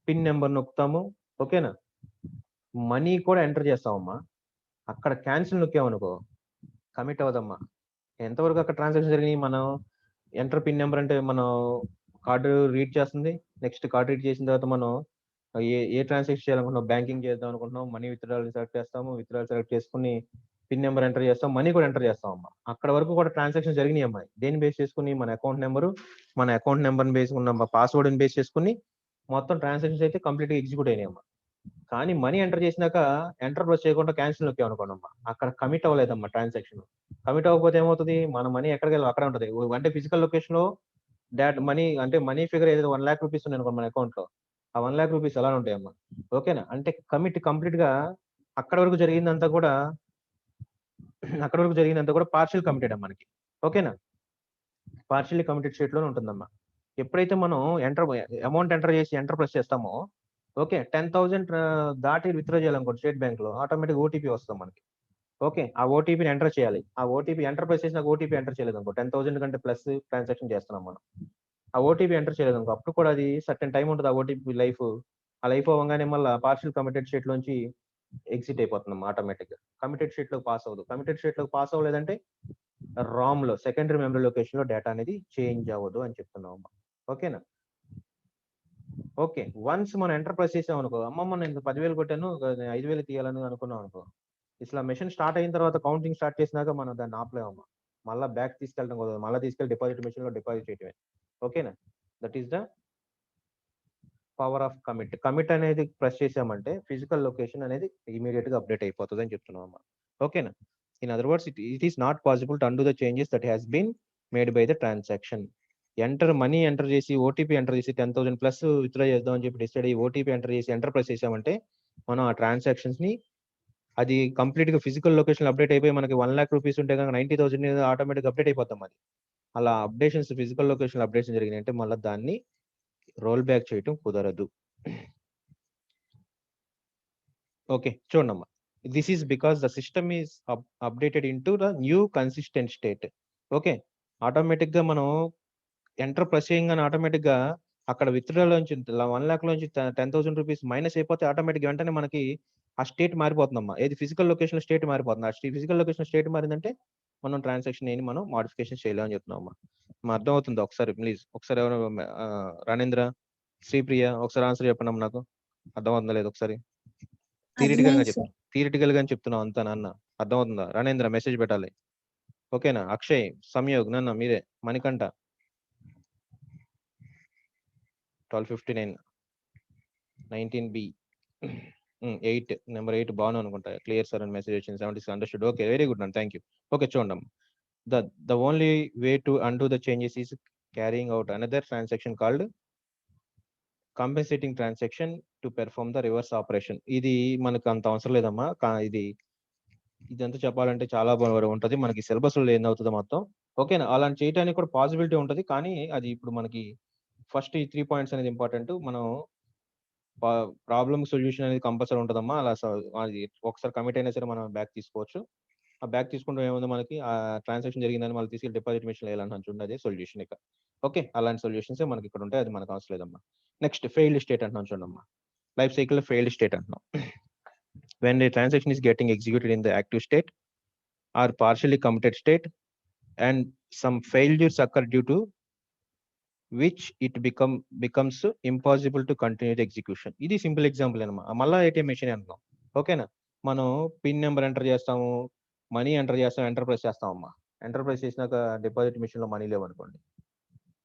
పిన్ నెంబర్ నొక్కుతాము. ఓకేనా, మనీ కూడా ఎంటర్ చేస్తామమ్మా. అక్కడ క్యాన్సిల్ నొక్కామనుకో కమిట్ అవ్వదమ్మా. ఎంతవరకు అక్కడ ట్రాన్సాక్షన్ జరిగినాయి? మనం ఎంటర్ పిన్ నెంబర్ అంటే మనం కార్డు రీడ్ చేస్తుంది. నెక్స్ట్ కార్డు రీడ్ చేసిన తర్వాత మనం ఏ ట్రాన్సాక్షన్ చేయాలనుకుంటున్నాం, బ్యాంకింగ్ చేద్దాం అనుకుంటున్నాం, మనీ విత్డ్రాల్ సెలెక్ట్ చేస్తాము. విత్డ్రాల్ సెలెక్ట్ చేసుకుని పిన్ నెంబర్ ఎంటర్ చేస్తాం, మనీ కూడా ఎంటర్ చేస్తాం అమ్మా. అక్కడ వరకు కూడా ట్రాన్సాక్షన్ జరిగినాయి అమ్మాయి. దేని బేస్ చేసుకుని? మన అకౌంట్ నెంబర్ బేస్ ఉన్న పాస్వర్డ్ బేస్ చేసుకుని మొత్తం ట్రాన్సాక్షన్స్ అయితే కంప్లీట్ గా ఎగ్జిక్యూట్ అయినాయి అమ్మా. కానీ మనీ ఎంటర్ చేసినాక ఎంటర్ ప్రెస్ చేయకుండా క్యాన్సిల్ నొక్కాం అనుకోండమ్మా, అక్కడ కమిట్ అవ్వలేదమ్మా ట్రాన్సాక్షన్. కమిట్ అవ్వకపోతే ఏమవుతుంది? మన మనీ ఎక్కడికి వెళ్ళి అక్కడ ఉంటుంది. అంటే ఫిజికల్ లొకేషన్ లో మనీ అంటే మనీ ఫిగర్ ఏదైతే 1 lakh రూపీస్ ఉంది అనుకో మన అకౌంట్ లో, ఆ 1 lakh రూపీస్ ఎలా ఉంటాయమ్మా. ఓకేనా, అంటే కమిట్ కంప్లీట్ గా అక్కడ వరకు జరిగిందంతా కూడా పార్షియల్ కమిటెడ్ అమ్మా మనకి. ఓకేనా, పార్షియల్లీ కమిటెడ్ స్టేట్ లోనే ఉంటుందమ్మా. ఎప్పుడైతే మనం అమౌంట్ ఎంటర్ చేసి ఎంటర్ ప్రెస్ చేస్తామో, ఓకే, 10,000 దాటి విత్డ్రా చేయాలనుకోండి స్టేట్ బ్యాంక్ లో, ఆటోమేటిక్ ఓటీపీ వస్తాం మనకి. ఓకే, ఆ ఓటీపీని ఎంటర్ చేయాలి. ఆ ఓటీపీ ఎంటర్ ప్రెస్ చేసిన ఓటీపీ ఎంటర్ చేయలేదు అనుకో, 10,000 కంటే ప్లస్ ట్రాన్సాక్షన్ చేస్తున్నాం మనం, ఆ ఓటీపీ ఎంటర్ చేయలేదు అనుకో, అప్పుడు కూడా అది సర్టెన్ టైం ఉంటుంది ఆ ఓటీపీ లైఫ్. ఆ లైఫ్ అవ్వగానే మళ్ళీ పార్షియల్ కమిటెడ్ స్టేట్ లోంచి ఎగ్జిట్ అయిపోతున్నాం ఆటోమేటిక్ గా. కమిటెడ్ స్టేట్ లోకి పాస్ అవ్వదు. కమిటెడ్ స్టేట్ లోకి పాస్ అవ్వలేదంటే రామ్ లో సెకండరీ మెమరీ లొకేషన్ లో డేటా అనేది చేంజ్ అవ్వదు అని చెప్తున్నాం. ఓకేనా, ఓకే, వన్స్ మనం ఎంటర్ ప్రెస్ చేసాం అనుకో, అమ్మమ్మ నేను 10,000 కొట్టాను 5,000 తీయాలని అనుకున్నాం అనుకో, ఇట్లా మెషిన్ స్టార్ట్ అయిన తర్వాత కౌంటింగ్ స్టార్ట్ చేసినాక మనం దాన్ని ఆపలేమమ్మా. మళ్ళీ బ్యాక్ తీసుకెళ్ళడం కుదరదు, మళ్ళీ తీసుకెళ్ళి డిపాజిట్ మెషిన్ లో డిపాజిట్ చేయటమే. ఓకేనా, that is the power of commit. Commit అనేది ప్రెస్ చేసామంటే ఫిజికల్ లొకేషన్ అనేది ఇమీడియట్ గా అప్డేట్ అయిపోతుంది అని చెప్తున్నాం అమ్మా. ఓకేనా, in other words it is not possible to undo the changes that has been made by the transaction. Money enter చేసి ఓటీపీ ఎంటర్ చేసి 10,000 ప్లస్ విత్డ్రా చేద్దాం అని చెప్పి డిసైడ్ అయ్యి ఓటీపీ ఎంటర్ చేసి ఎంటర్ ప్రెస్ చేసామంటే మనం ఆ ట్రాన్సాక్షన్స్ ని అది కంప్లీట్ గా ఫిజికల్ లొకేషన్ అప్డేట్ అయిపోయి మనకి 1 lakh రూపీస్ ఉంటే కనుక 90,000 ఆటోమేటిక్ అప్డేట్ అయిపోతాం. అది అలా అప్డేషన్స్ ఫిజికల్ లొకేషన్ అప్డేషన్ జరిగినాయి అంటే మళ్ళీ దాన్ని రోల్ బ్యాక్ చేయటం కుదరదు. ఓకే, చూడమ్మా, this is because the system is updated in to the new consistent state. Okay, automatic గా మనం ఎంటర్ ప్రెస్ చేయగానే ఆటోమేటిక్ గా అక్కడ విత్డ్రా లోంచి 1 lakh లోంచి 10,000 రూపీస్ మైనస్ అయిపోతే ఆటోమేటిక్ వెంటనే మనకి ఆ స్టేట్ మారిపోతుందమ్మా. ఏది ఫిజికల్ లొకేషన్ స్టేట్ మారిపోతుంది. ఆ ఫిజికల్ లొకేషన్ స్టేట్ మారిందంటే మనం ట్రాన్సాక్షన్ ఏని మనం మోడిఫికేషన్ చేయలేమని చెప్తున్నాం అమ్మా. అర్థం అవుతుంది? ఒకసారి ప్లీజ్ ఒకసారి ఎవరు రణేంద్ర, శ్రీప్రియ ఒకసారి ఆన్సర్ చెప్పండి అమ్మ, నాకు అర్థం అవుతుందా లేదు ఒకసారి. అర్థమైంది సార్. థియరిటికల్ గా చెప్తున్నాం అంతా నాన్న, అర్థం అవుతుందా? రణేంద్ర మెసేజ్ పెట్టాలి. ఓకేనా, అక్షయ్, సంయోగ్, నాన్న మీరే, మణికంఠ 1259 19B 8 నెంబర్ 8 బాను అనుకుంటా. క్లియర్ సార్ అని మెసేజ్ వచ్చింది. 76 అండర్స్టూడ్. ఓకే, వెరీ గుడ్ నాన్న, థ్యాంక్ యూ. ఓకే, చూడండి, the only way to undo the changes is carrying out another transaction called compensating transaction to perform the reverse operation. ఇది మనకు అంత అవసరం లేదమ్మా. ఇదంతా చెప్పాలంటే చాలా ఉంటది మనకి సిలబస్ లో ఏమవుతుందో మొత్తం. ఓకేనా, అలాంటి చేయడానికి కూడా పాసిబిలిటీ ఉంటది, కానీ అది ఇప్పుడు మనకి ఫస్ట్ ఈ 3 పాయింట్స్ అనేది ఇంపార్టెంట్. మనం ప్రాబ్లమ్ సొల్యూషన్ అనేది కంపల్సరీ ఉంటదమ్మా. అలా అది ఒకసారి కమిట్ అయినా సరే మనం బ్యాక్ తీసుకోవచ్చు. ఆ బ్యాక్ తీసుకుంటే ఏముంది మనకి ఆ ట్రాన్సాక్షన్ జరిగిందని మళ్ళీ తీసుకెళ్ళి డిపాజిట్ మెషిన్ వేయాలంటే చూడండి, అదే సొల్యూషన్. ఇక ఓకే, అలాంటి సొల్యూషన్స్ మనకి ఇక్కడ ఉంటాయి, అది మనకు అవసరం లేదమ్మా. నెక్స్ట్ ఫెయిల్డ్ స్టేట్ అంటున్నాం చూడమ్మా. లైఫ్ సైకిల్ ఫెయిల్డ్ స్టేట్ అంటున్నాం. when the transaction is getting executed in the active state or partially committed state and some failures occur due to which it becomes impossible to continue the execution. ఇది సింపుల్ ఎగ్జాంపుల్ అనమాట. మళ్ళీ ఏటీఎం మెషిన్ అంటున్నాం. ఓకేనా, మనం పిన్ నెంబర్ ఎంటర్ చేస్తాము, మనీ ఎంటర్ చేస్తాం, ఎంటర్ ప్రెస్ చేస్తామమ్మా. ఎంటర్ ప్రెస్ చేసినాక డిపాజిట్ మెషిన్ లో మనీ లేవనుకోండి,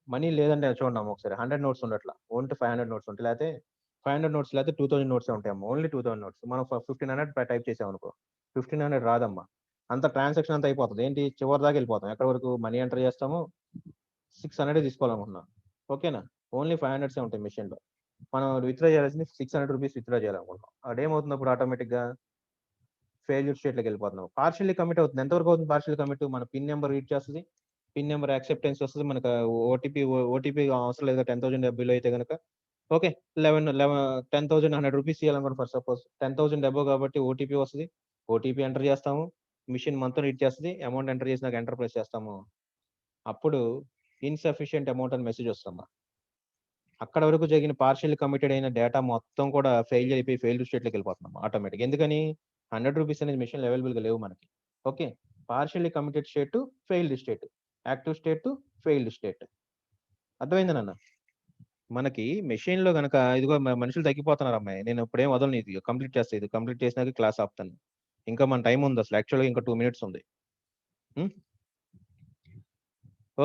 మనీ లేదంటే చూడండి ఒకసారి 100 నోట్స్ ఉండట్లా, ఓన్లీ 500 నోట్స్ ఉంటాయి, లేకపోతే 500 నోట్స్ లేకపోతే 2000 నోట్స్ ఉంటాయమ్మా. ఓన్లీ 2000 నోట్స్ మనం 1500 టైప్ చేసాం అనుకో, 1500 రాదమ్మా. అంత ట్రాన్సాక్షన్ అంతా అయిపోతుంది. ఏంటి, చివరి దాకా వెళ్ళిపోతాం. ఎక్కడి వరకు మనీ ఎంటర్ చేస్తాము, 600 తీసుకోవాలనుకుంటున్నాం. ఓకేనా, ఓన్లీ 500 ఉంటాయి మెషిన్ లో. మనం విత్డ్రా చేయాల్సింది 600 రూపీస్ విత్డ్రా చేయాలనుకుంటున్నాం. అదేమవుతుంది అప్పుడు ఆటోమేటిక్ గా ఫెయిల్యూర్ స్టేట్ లోకి వెళ్ళిపోతున్నాం. పార్షియల్లీ కమిట్ అవుతుంది. ఎంతవరకు అవుతుంది పార్షియల్ కమిట్? మన పిన్ నెంబర్ రీడ్ చేస్తుంది, పిన్ నెంబర్ యాక్సెప్టెన్స్ వస్తుంది, మనకు ఓటీపీ అవసరం లేదు 10,000 బిల్ అయితే కనుక. ఓకే, 10,100 రూపీస్ ఇవ్వాలనుకోండి ఫర్ సపోజ్ 10,000 డబ్బు కాబట్టి ఓటీపీ వస్తుంది. ఓటీపీ ఎంటర్ చేస్తాము, మిషన్ మొత్తం రీడ్ చేస్తుంది, అమౌంట్ ఎంటర్ చేసినాక ఎంటర్ ప్రెస్ చేస్తాము. అప్పుడు ఇన్సఫిషియంట్ అమౌంట్ అని మెసేజ్ వస్తుందా. అక్కడ వరకు జరిగిన పార్షియల్ కమిటెడ్ అయిన డేటా మొత్తం కూడా ఫెయిల్ అయిపోయి ఫెయిల్ స్టేట్ లోకి వెళ్ళిపోతున్నాం ఆటోమేటిక్. ఎందుకని 100 రూపీస్ అనేది మెషిన్ అవైలబుల్ గా లేవు మనకి. Okay, partially committed state to failed state, active state to failed state. అర్థమైంది నాన్న? మనకి మెషిన్ లో గనక ఇదిగో మనుషులు తగ్గిపోతున్నారు అమ్మాయి, నేను ఇప్పుడేం వదలను, ఇది కంప్లీట్ చేస్తే ఇది కంప్లీట్ చేసినాక క్లాస్ ఆపుతాను. ఇంకా మన టైం ఉంది అసలు, యాక్చువల్గా ఇంకా 2 minutes ఉంది.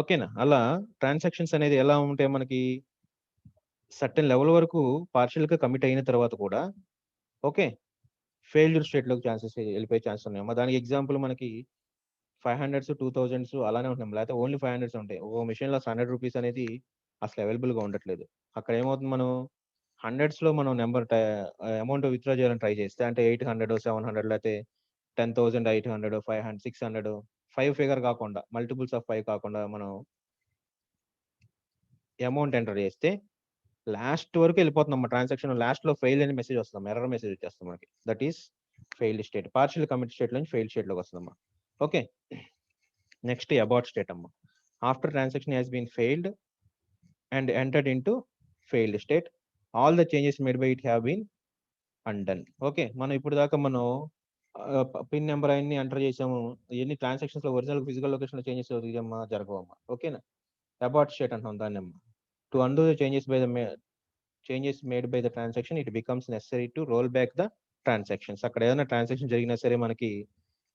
ఓకేనా, అలా ట్రాన్సాక్షన్స్ అనేది ఎలా ఉంటాయి మనకి, సర్టెన్ లెవెల్ వరకు పార్షియల్ గా కమిట్ అయిన తర్వాత కూడా ఓకే ఫెయిల్యూర్ స్టేట్ లోకి వెళ్ళిపోయే ఛాన్సెస్ ఉన్నాయి. దానికి ఎగ్జాంపుల్ మనకి 500s 2000s అలానే ఉంటాయి, లేకపోతే ఓన్లీ 500s ఉంటాయి. ఓ మెషిన్ లో 100 రూపీస్ అనేది అసలు అవైలబుల్ గా ఉండట్లేదు. అక్కడ ఏమవుతుంది, మనం 100s లో మనం అమౌంట్ విత్డ్రా చేయాలని ట్రై చేస్తే అంటే 800 700 లేకపోతే 10,800 500 600 5 ఫిగర్ కాకుండా మల్టిపుల్స్ ఆఫ్ 5 కాకుండా మనం అమౌంట్ ఎంటర్ చేస్తే లాస్ట్ వరకు వెళ్ళిపోతున్నాం. ట్రాన్సాక్షన్ లాస్ట్ లో ఫెయిల్ అని మెసేజ్ వస్తుంది, ఎర్రర్ మెసేజ్ వచ్చేస్తాం మనకి. That is failed state. Partial commit state నుంచి ఫెయిల్డ్ స్టేట్ లోకి వస్తుందమ్మా. ఓకే, నెక్స్ట్ అబార్ట్ స్టేట్ అమ్మా. After transaction has been failed and entered into failed state, all the changes made by it have been undone. Okay, మనం ఇప్పుడు దాకా మనం పిన్ నెంబర్ అన్ని ఎంటర్ చేసాము, ఎన్ని ట్రాన్సాక్షన్స్ లో ఒరిజినల్ ఫిజికల్ లొకేషన్ లో చేంజెస్ జరగవమ్మా. ఓకేనా, అబార్ట్ స్టేట్ అంటున్నాం దాన్ని అమ్మా. To undo the changes made by the transaction, it becomes necessary to roll back the transactions. అక్కడ ఏదైనా ట్రాన్సాక్షన్ జరిగినా సరే మనకి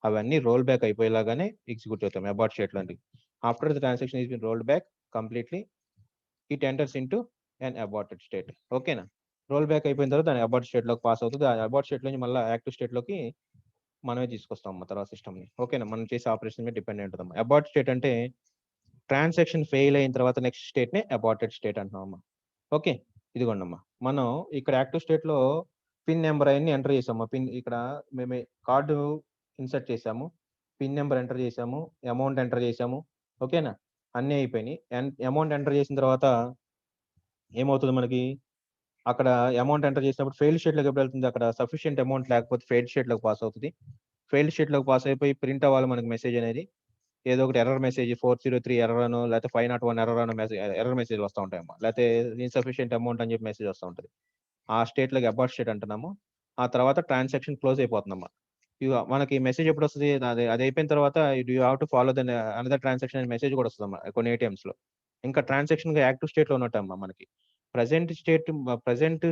అవన్నీ రోల్ బ్యాక్ అయిపోయేలాగానే ఎగ్జిక్యూట్ అవుతాం అబార్ట్ స్టేట్ లాంటివి. After the transaction is been rolled back completely it enters into and aborted state. ఓకేనా? రోల్ బ్యాక్ అయిపోయిన తర్వాత దాని అబార్ట్ స్టేట్ లోకి పాస్ అవుతుంది. ఆ అబార్ట్ స్టేట్ నుంచి మళ్ళీ యాక్టివ్ స్టేట్ లోకి మనమే తీసుకొస్తాం అమ్మ తర్వాత సిస్టమ్ ని. ఓకేనా? మనం చేసే ఆపరేషన్ మీద డిపెండ్ అయి ఉంటుంది. అబార్ట్ స్టేట్ అంటే ట్రాన్సాక్షన్ ఫెయిల్ అయిన తర్వాత నెక్స్ట్ స్టేట్ నే అబార్టెడ్ స్టేట్ అంటున్నాం అమ్మా. ఓకే, ఇదిగోండమ్మా మనం ఇక్కడ యాక్టివ్ స్టేట్ లో పిన్ నెంబర్ అన్ని ఎంటర్ చేసాము. పిన్ ఇక్కడ మేము కార్డు ఇన్సర్ట్ చేసాము, పిన్ నెంబర్ ఎంటర్ చేసాము, అమౌంట్ ఎంటర్ చేసాము. ఓకేనా? అన్నీ అయిపోయినాయి. అమౌంట్ ఎంటర్ చేసిన తర్వాత ఏమవుతుంది మనకి, అక్కడ అమౌంట్ ఎంటర్ చేసినప్పుడు ఫెయిల్డ్ స్టేట్ లోకి ఎప్పుడు వెళ్తుంది, అక్కడ సఫిషియెంట్ అమౌంట్ లేకపోతే ఫెయిల్డ్ స్టేట్ లోకి పాస్ అవుతుంది. ఫెయిల్డ్ స్టేట్ లోకి పాస్ అయిపోయి ప్రింట్ అవ్వాలి మనకి మెసేజ్ అనేది. ఏదో ఒకటి ఎర్రర్ మెసేజ్ 403 ఎర్రర్ అనో లేకపోతే 501 ఎర్రర్ అనో ఎర్రర్ మెసేజ్ వస్తూ ఉంటాయమ్మా. లేకపోతే ఇన్సఫిషియెంట్ అమౌంట్ అని చెప్పి మెసేజ్ వస్తూ ఉంటుంది. ఆ స్టేట్ లోకి అబార్ట్ స్టేట్ అంటున్నాము. ఆ తర్వాత ట్రాన్సాక్షన్ క్లోజ్ అయిపోతుందమ్మా. మనకి మెసేజ్ ఎప్పుడు వస్తుంది, అది అయిపోయిన తర్వాత you have to follow the another transaction అనే మెసేజ్ కూడా వస్తుందమ్మా కొన్ని ఏటీఎంస్ లో. ఇంకా ట్రాన్సాక్షన్ యాక్టివ్ స్టేట్ లో ఉన్నట్టమ్మా. మనకి ప్రజెంట్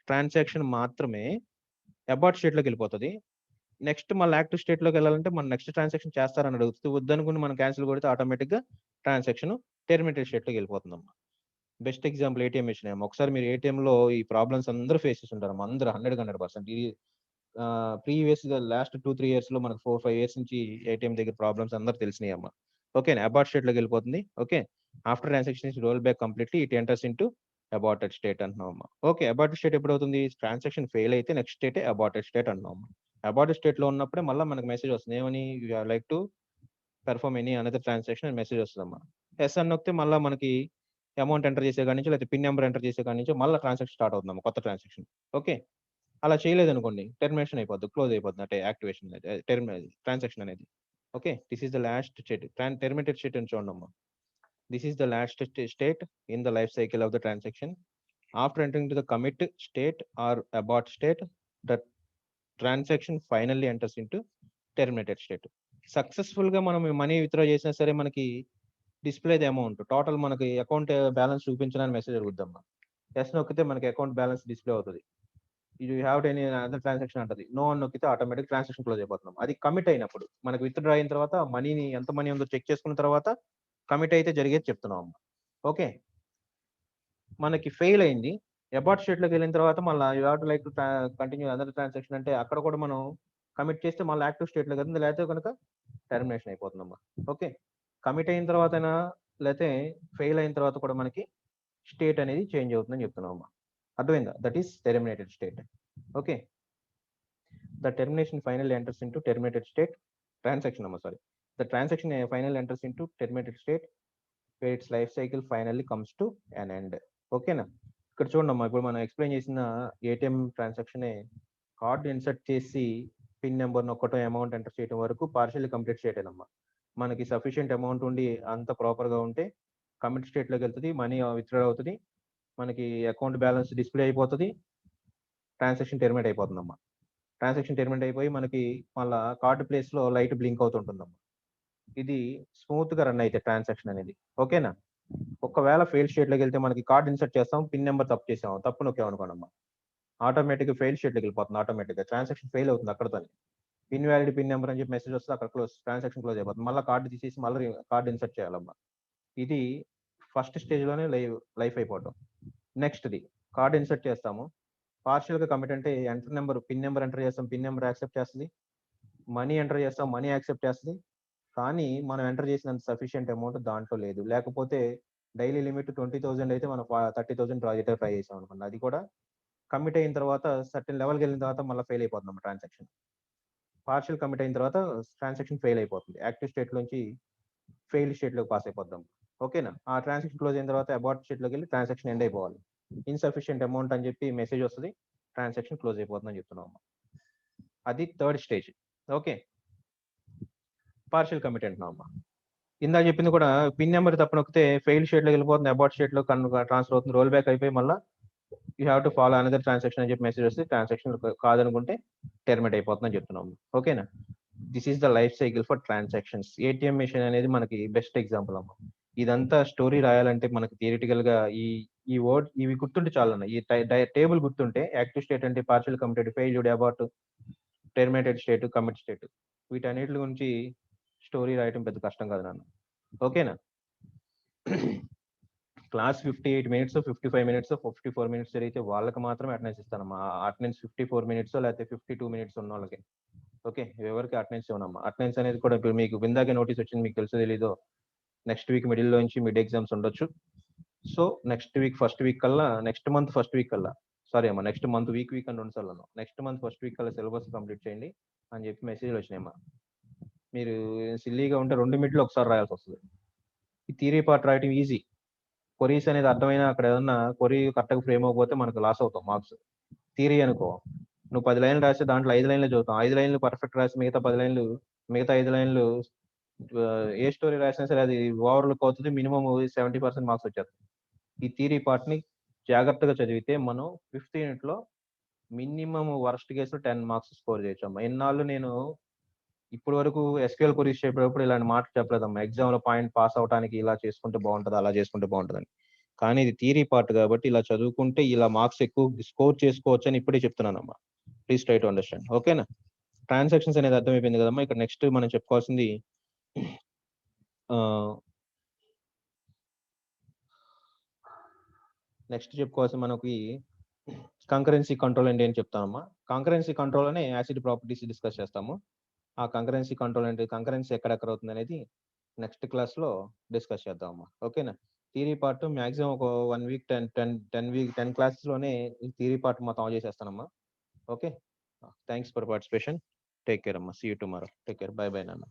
ట్రాన్సాక్షన్ మాత్రమే అబార్ట్ స్టేట్ లోకి వెళ్ళిపోతుంది. నెక్స్ట్ మళ్ళీ యాక్టివ్ స్టేట్ లోకి వెళ్ళాలంటే మనం నెక్స్ట్ ట్రాన్సాక్షన్ చేస్తారని అడుగుతుంది. వద్దనుకుని మనం క్యాన్సిల్ కొడితే ఆటోమేటిక్ గా ట్రాన్సాక్షన్ టెర్మినేటెడ్ స్టేట్ లోకి వెళ్ళిపోతుందమ్మా. బెస్ట్ ఎగ్జాంపుల్ ఏటీఎం మిషన్ ఏమో. ఒకసారి మీరు ఏటీఎం లో ఈ ప్రాబ్లమ్స్ అందరూ ఫేస్ చేసి ఉంటారు, అందరూ 100%. ఇది ప్రీవియస్ గా లాస్ట్ 2-3 ఇయర్స్ లో మనకు 4-5 ఇయర్స్ నుంచి ఏటీఎం దగ్గర ప్రాబ్లమ్స్ అందరూ తెలిసినాయి అమ్మా. ఓకే, అబార్ట్ స్టేట్ లోకి వెళ్ళిపోతుంది. Okay, after transaction roll back completely it enters into aborted state అంటున్నాం అమ్మా. ఓకే, అబార్టెడ్ స్టేట్ ఎప్పుడు అవుతుంది, ట్రాన్సాక్షన్ ఫెయిల్ అయితే నెక్స్ట్ స్టేట్ అబార్టెడ్ స్టేట్ అంటున్నాం అమ్మా. అబార్టెడ్ స్టేట్ లో ఉన్నప్పుడే మళ్ళీ మనకు మెసేజ్ వస్తుంది, ఏమని, you like to perform any another transaction అని మెసేజ్ వస్తుందమ్మా. ఎస్ అని నొక్కితే మళ్ళీ మనకి అమౌంట్ ఎంటర్ చేసే కాడి నుంచి లేకపోతే పిన్ నెంబర్ ఎంటర్ చేసే కాడి నుంచి మళ్ళీ ట్రాన్సాక్షన్ స్టార్ట్ అవుతుందమ్మా, కొత్త ట్రాన్సాక్షన్. ఓకే, అలా చేయలేదు అనుకోండి టెర్మినేషన్ అయిపోద్ది, క్లోజ్ అయిపోద్ది అంటే యాక్టివేషన్ ట్రాన్సాక్షన్ అనేది. Okay, this is the last state. Terminated state అని చూడమ్మా. This is the last state in the life cycle of the transaction. After entering to the commit state or abort state, the transaction finally enters into terminated state. Successful గా మనం మనీ విత్డ్రా చేసినా సరే మనకి డిస్ప్లే ది అమౌంట్ టోటల్ మనకి అకౌంట్ బ్యాలెన్స్ చూపించడానికి మెసేజ్ అడుగుద్దమ్మా. ఎస్ నొక్కితే మనకి అకౌంట్ బ్యాలెన్స్ డిస్ప్లే అవుతుంది. You have any other transaction అంటది. నో అని నొక్కితే ఆటోమేటిక్ ట్రాన్సాక్షన్ క్లోజ్ అయిపోతున్నాం. అది కమిట్ అయినప్పుడు మనకి విత్డ్రా అయిన తర్వాత మనీని ఎంత మనీ ఉందో చెక్ చేసుకున్న తర్వాత కమిట్ అయితే జరిగేది చెప్తున్నాం అమ్మా. ఓకే, మనకి ఫెయిల్ అయింది, అబార్ట్ స్టేట్ లోకి వెళ్ళిన తర్వాత మళ్ళీ you have to like to continue other transaction అంటే అక్కడ కూడా మనం కమిట్ చేస్తే మళ్ళీ యాక్టివ్ స్టేట్ లోకి వెళ్తుంది, లేకపోతే కనుక టెర్మినేషన్ అయిపోతుందమ్మా. ఓకే, కమిట్ అయిన తర్వాతైనా లేకపోతే ఫెయిల్ అయిన తర్వాత కూడా మనకి స్టేట్ అనేది చేంజ్ అవుతుందని చెప్తున్నాం అమ్మా. అర్థమైందా? That is terminated state. Okay, the termination final enters into terminated state transaction అమ్మా, sorry. The transaction final enters into terminated state where its life cycle finally comes to an end. ఓకేనా? ఇక్కడ చూడండి అమ్మా, ఇప్పుడు మనం ఎక్స్ప్లెయిన్ చేసిన ఏటీఎం ట్రాన్సాక్షన్ కార్డ్ ఇన్సర్ట్ చేసి పిన్ నెంబర్ నొక్కటం, అమౌంట్ ఎంటర్ చేయడం వరకు పార్షియల్లీ కంప్లీట్ స్టేట్ అమ్మా. మనకి సఫిషియెంట్ అమౌంట్ ఉండి అంత ప్రాపర్ గా ఉంటే కమిట్ స్టేట్ లోకి వెళ్తుంది, మనీ విత్డ్రా అవుతుంది, మనకి అకౌంట్ బ్యాలెన్స్ డిస్ప్లే అయిపోతుంది, ట్రాన్సాక్షన్ టెర్మినేట్ అయిపోతుందమ్మా. ట్రాన్సాక్షన్ టెర్మినేట్ అయిపోయి మనకి మళ్ళీ కార్డ్ ప్లేస్ లో లైట్ బ్లింక్ అవుతుంటుందమ్మా. ఇది స్మూత్ గా రన్ అయితే ట్రాన్సాక్షన్ అనేది. ఓకేనా? ఒకవేళ ఫెయిల్ స్టేట్ లోకి వెళ్తే మనకి కార్డ్ ఇన్సర్ట్ చేస్తాం, పిన్ నెంబర్ తప్పు చేసాం, తప్పు నొక్కాం అనుకోండి, ఆటోమేటిక్ ఫెయిల్ స్టేట్ లోకి వెళ్ళిపోతుంది. ఆటోమేటిక్ గా ట్రాన్సాక్షన్ ఫెయిల్ అవుతుంది అక్కడతో. ఇన్వాలిడ్ పిన్ నెంబర్ అని చెప్పి మెసేజ్ వస్తుంది, అక్కడ క్లోజ్, ట్రాన్సాక్షన్ క్లోజ్ అయిపోతుంది. మళ్ళీ కార్డు తీసేసి మళ్ళీ కార్డు ఇన్సర్ట్ చేయాలమ్మా. ఇది ఫస్ట్ స్టేజ్ లోనే లైఫ్ అయిపోవడం. నెక్స్ట్ ది కార్డు ఇన్సర్ట్ చేస్తాము, పార్షియల్ గా కమిట్ అంటే enter number pin number enter చేస్తాం, పిన్ నెంబర్ యాక్సెప్ట్ చేస్తుంది, మనీ ఎంటర్ చేస్తాం, మనీ యాక్సెప్ట్ చేస్తుంది. కానీ మనం ఎంటర్ చేసినంత సఫిషియెంట్ అమౌంట్ దాంట్లో లేదు. లేకపోతే డైలీ లిమిట్ 20,000 అయితే మనం 30,000 ట్రై చేసాం అనుకోండి, అది కూడా కమిట్ అయిన తర్వాత సర్టెన్ లెవెల్కి వెళ్ళిన తర్వాత మళ్ళీ ఫెయిల్ అయిపోతుంది ట్రాన్సాక్షన్. పార్షియల్ కమిట్ అయిన తర్వాత ట్రాన్సాక్షన్ ఫెయిల్ అయిపోతుంది, యాక్టివ్ స్టేట్ నుంచి ఫెయిల్ స్టేట్ లోకి పాస్ అయిపోద్దాం. ఓకేనా? ఆ ట్రాన్సాక్షన్ క్లోజ్ అయిన తర్వాత అబార్ట్ స్టేట్ లోకి వెళ్ళి ట్రాన్సాక్షన్ ఎండ్ అయిపోవాలి. ఇన్సఫిషియెంట్ అమౌంట్ అని చెప్పి మెసేజ్ వస్తుంది, ట్రాన్సాక్షన్ క్లోజ్ అయిపోతుందని చెప్తున్నాం. అది third stage. Okay, partial commit అంటున్నాం అమ్మా. ఇందాక చెప్పింది కూడా పిన్ నెంబర్ తప్పు నొక్కితే ఫెయిల్ స్టేట్ లో వెళ్ళిపోతుంది, అబార్ట్ స్టేట్ లో ట్రాన్స్ఫర్ అవుతుంది, రోల్ బ్యాక్ అయిపోయి మళ్ళీ you have to follow another transaction అని చెప్పి మెసేజ్ వస్తే ట్రాన్సాక్షన్ కాదనుకుంటే టెర్మినేట్ అయిపోతుందని చెప్తున్నాం. ఓకేనా? This is the life cycle for transactions. ATM machine అనేది మనకి బెస్ట్ ఎగ్జాంపుల్ అమ్మా. ఇదంతా స్టోరీ రాయాలంటే మనకి థియరిటికల్ గా ఈ వర్డ్ ఇవి గుర్తుంటే చాలన్న, ఈ టేబుల్ గుర్తుంటే యాక్టివ్ స్టేట్ అంటే partial committed, failed, abort, terminated state, commit state, వీటన్నిటి గురించి స్టోరీ రాయటం పెద్ద కష్టం కాదు నాన్న. ఓకేనా? క్లాస్ 58 మినిట్స్, 55 మినిట్స్, 54 మినిట్స్ జరిగితే వాళ్ళకి మాత్రమే అటెండెన్స్ ఇస్తానమ్మా. అటెండెన్స్ 54 మినిట్స్ లేకపోతే 52 మినిట్స్ ఉన్న వాళ్ళకి. ఓకే, ఎవరికి అటెండెన్స్ ఇవ్వనమ్మా. అటెండెన్స్ అనేది కూడా ఇప్పుడు మీకు ఇందాకే నోటీస్ వచ్చింది, మీకు తెలుసో తెలీదో, నెక్స్ట్ వీక్ మిడిల్ నుంచి మిడ్ ఎగ్జామ్స్ ఉండొచ్చు. So next week first week కల్లా, నెక్స్ట్ మంత్ ఫస్ట్ వీక్ కల్లా, సారీ అమ్మా, నెక్స్ట్ మంత్ వీక్ అని 2 సార్లు, నెక్స్ట్ మంత్ ఫస్ట్ వీక్ కల్లా సిలబస్ కంప్లీట్ చేయండి అని చెప్పి మెసేజ్లు వచ్చినాయమ్మా. మీరు సిల్లీగా ఉంటే 2 మిడ్లు ఒకసారి రాయాల్సి వస్తుంది. ఈ థియరీ పార్ట్ రాయటం ఈజీ. కొరీస్ అనేది అర్థమైనా అక్కడ ఏదన్నా కొరీ కరెక్ట్గా ఫ్రేమ్ అవ్వకపోతే మనకు లాస్ అవుతాం మార్క్స్. థియరీ అనుకో, నువ్వు 10 లైన్లు రాస్తే దాంట్లో 5 లైన్లు చదువుతాం, 5 లైన్లు పర్ఫెక్ట్ రాసి మిగతా 10 లైన్లు, మిగతా 5 లైన్లు ఏ స్టోరీ రాసినా సరే అది ఓవర్లుక్ అవుతుంది, మినిమం 70% మార్క్స్ వచ్చేస్తుంది. ఈ థియరీ పార్ట్ ని జాగ్రత్తగా చదివితే మనం 5th యూనిట్ లో minimum worst case 10 marks score చేయొచ్చు అమ్మా. ఎన్నాళ్ళు నేను ఇప్పటి వరకు ఎస్క్యూఎల్ కొరీస్ చెప్పేటప్పుడు ఇలాంటి మాటలు చెప్పలేదమ్మా. ఎగ్జామ్ లో పాయింట్ పాస్ అవడానికి ఇలా చేసుకుంటే బాగుంటుంది, అలా చేసుకుంటే బాగుంటుందని. కానీ ఇది థియరీ పార్ట్ కాబట్టి ఇలా చదువుకుంటే ఇలా మార్క్స్ ఎక్కువ స్కోర్ చేసుకోవచ్చు అని ఇప్పుడే చెప్తున్నానమ్మా. Please try to understand. ఓకేనా? ట్రాన్సాక్షన్స్ అనేది అర్థమైపోయింది కదమ్మా. ఇక్కడ నెక్స్ట్ మనం చెప్పుకోవాల్సింది మనకి కంకరెన్సీ కంట్రోల్ అంటే ఏం చెప్తామమ్మా. కంకరెన్సీ కంట్రోల్ అనే యాసిడ్ ప్రాపర్టీస్ డిస్కస్ చేస్తాము. ఆ కంకరెన్సీ కంట్రోల్ అంటే కంకరెన్సీ ఎక్కడెక్కడ అవుతుంది అనేది నెక్స్ట్ క్లాస్ లో డిస్కస్ చేద్దామమ్మా. ఓకేనా? థియరీ పార్ట్ మాక్సిమం ఒక 1 వీక్ 10 క్లాసెస్ లోనే థియరీ పార్ట్ మొత్తం చేసేస్తానమ్మా. Okay, thanks for participation. Take care అమ్మా. See you tomorrow. Take care. Bye bye నాన్న.